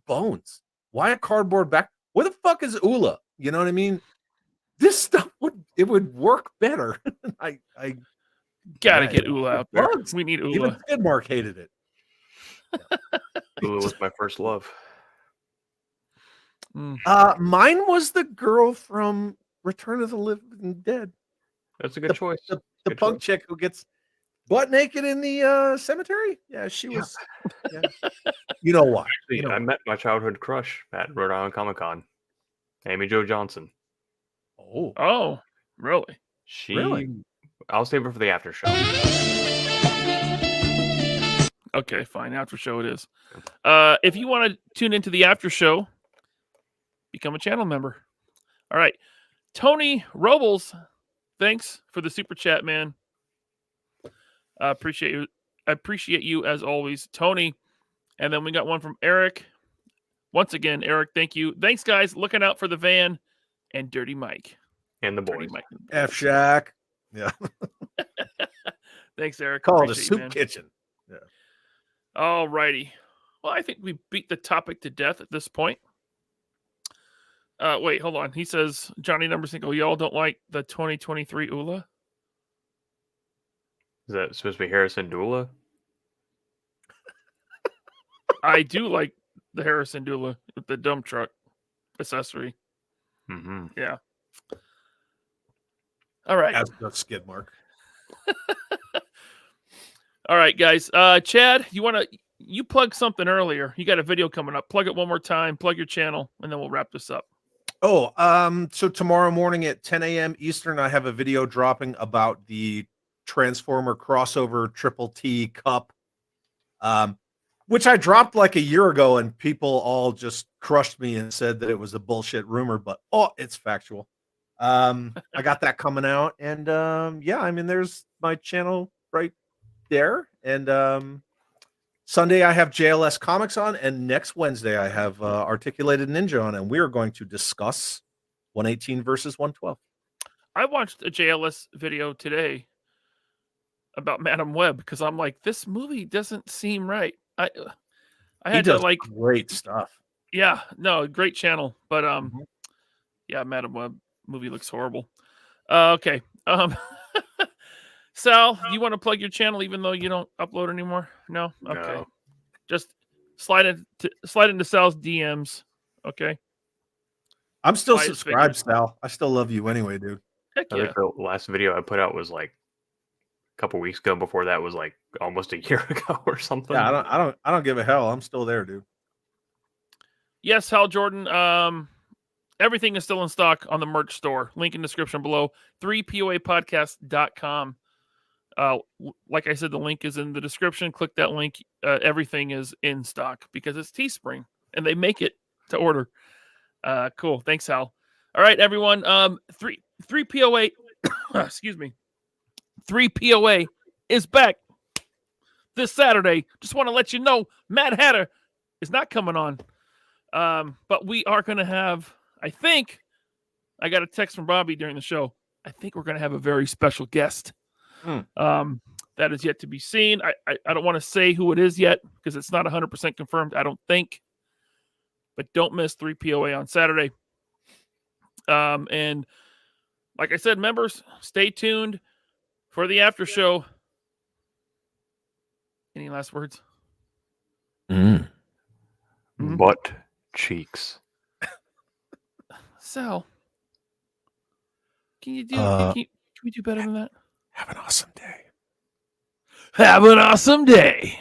bones? Why a cardboard back? Where the fuck is Ula? You know what I mean? This stuff would work better. I Gotta yeah, get it Ula out there. bugs. We need Even Ula. Skidmark hated it. Ula was my first love. Mine was the girl from Return of the Living Dead. That's a good choice. The Good punk choice. chick who gets butt naked in the cemetery. Yeah, she was. Yeah. You know why? Actually, I met my childhood crush at Rhode Island Comic Con, Amy Jo Johnson. Oh, really? Really? I'll save it for the after show. Okay, fine. After show it is. If you want to tune into the after show, become a channel member. All right. Tony Robles, thanks for the super chat, man. I appreciate you as always, Tony. And then we got one from Eric. Once again, Eric, thank you. Thanks, guys. Looking out for the van and Dirty Mike. And the Dirty boys. Mike. F Shack. Yeah. Thanks, Eric. Call it a Appreciate you, soup man. kitchen. Yeah. All righty. Well, I think we beat the topic to death at this point. Wait, hold on. He says, Johnny Number Single, y'all don't like the 2023 Ula? Is that supposed to be Harrison Dula? I do like the Harrison Dula with the dump truck accessory. Mm-hmm. Yeah. All right. As does Skidmark. All right, guys. Chad, you plugged something earlier. You got a video coming up. Plug it one more time. Plug your channel, and then we'll wrap this up. So tomorrow morning at 10 a.m. Eastern, I have a video dropping about the Transformer crossover Triple T Cup, which I dropped like a year ago, and people all just crushed me and said that it was a bullshit rumor, but it's factual. I got that coming out, and yeah, I mean, there's my channel right there, and Sunday I have JLS Comics on, and next Wednesday I have Articulated Ninja on, and we are going to discuss 118 versus 112. I watched a JLS video today about Madam Web because I'm like, this movie doesn't seem right. I had to like great stuff. Yeah, no, great channel, but yeah, Madam Web movie looks horrible. Okay, Sal, you want to plug your channel even though you don't upload anymore? No, okay, No. just slide into Sal's DMs. Okay, I'm still Why is subscribed, Sal. I still love you anyway, dude. heck I yeah. think the last video I put out was like a couple weeks ago. Before that was like almost a year ago or something. Yeah, I don't give a hell. I'm still there, dude. Yes, Hal Jordan. Everything is still in stock on the merch store. Link in description below. 3poapodcast.com. Like I said, the link is in the description. Click that link. Everything is in stock because it's Teespring and they make it to order. Cool. Thanks, Hal. All right, everyone. 3POA. Excuse me. 3POA is back this Saturday. Just want to let you know, Mad Hatter is not coming on. But we are going to have, I think, I got a text from Bobby during the show. I think we're going to have a very special guest. That is yet to be seen. I don't want to say who it is yet because it's not 100% confirmed, I don't think. But don't miss 3POA on Saturday. And like I said, members, stay tuned for the after show. Any last words? Mm. Butt cheeks. Sal, can you do? Can we do better than that? Have an awesome day. Have an awesome day.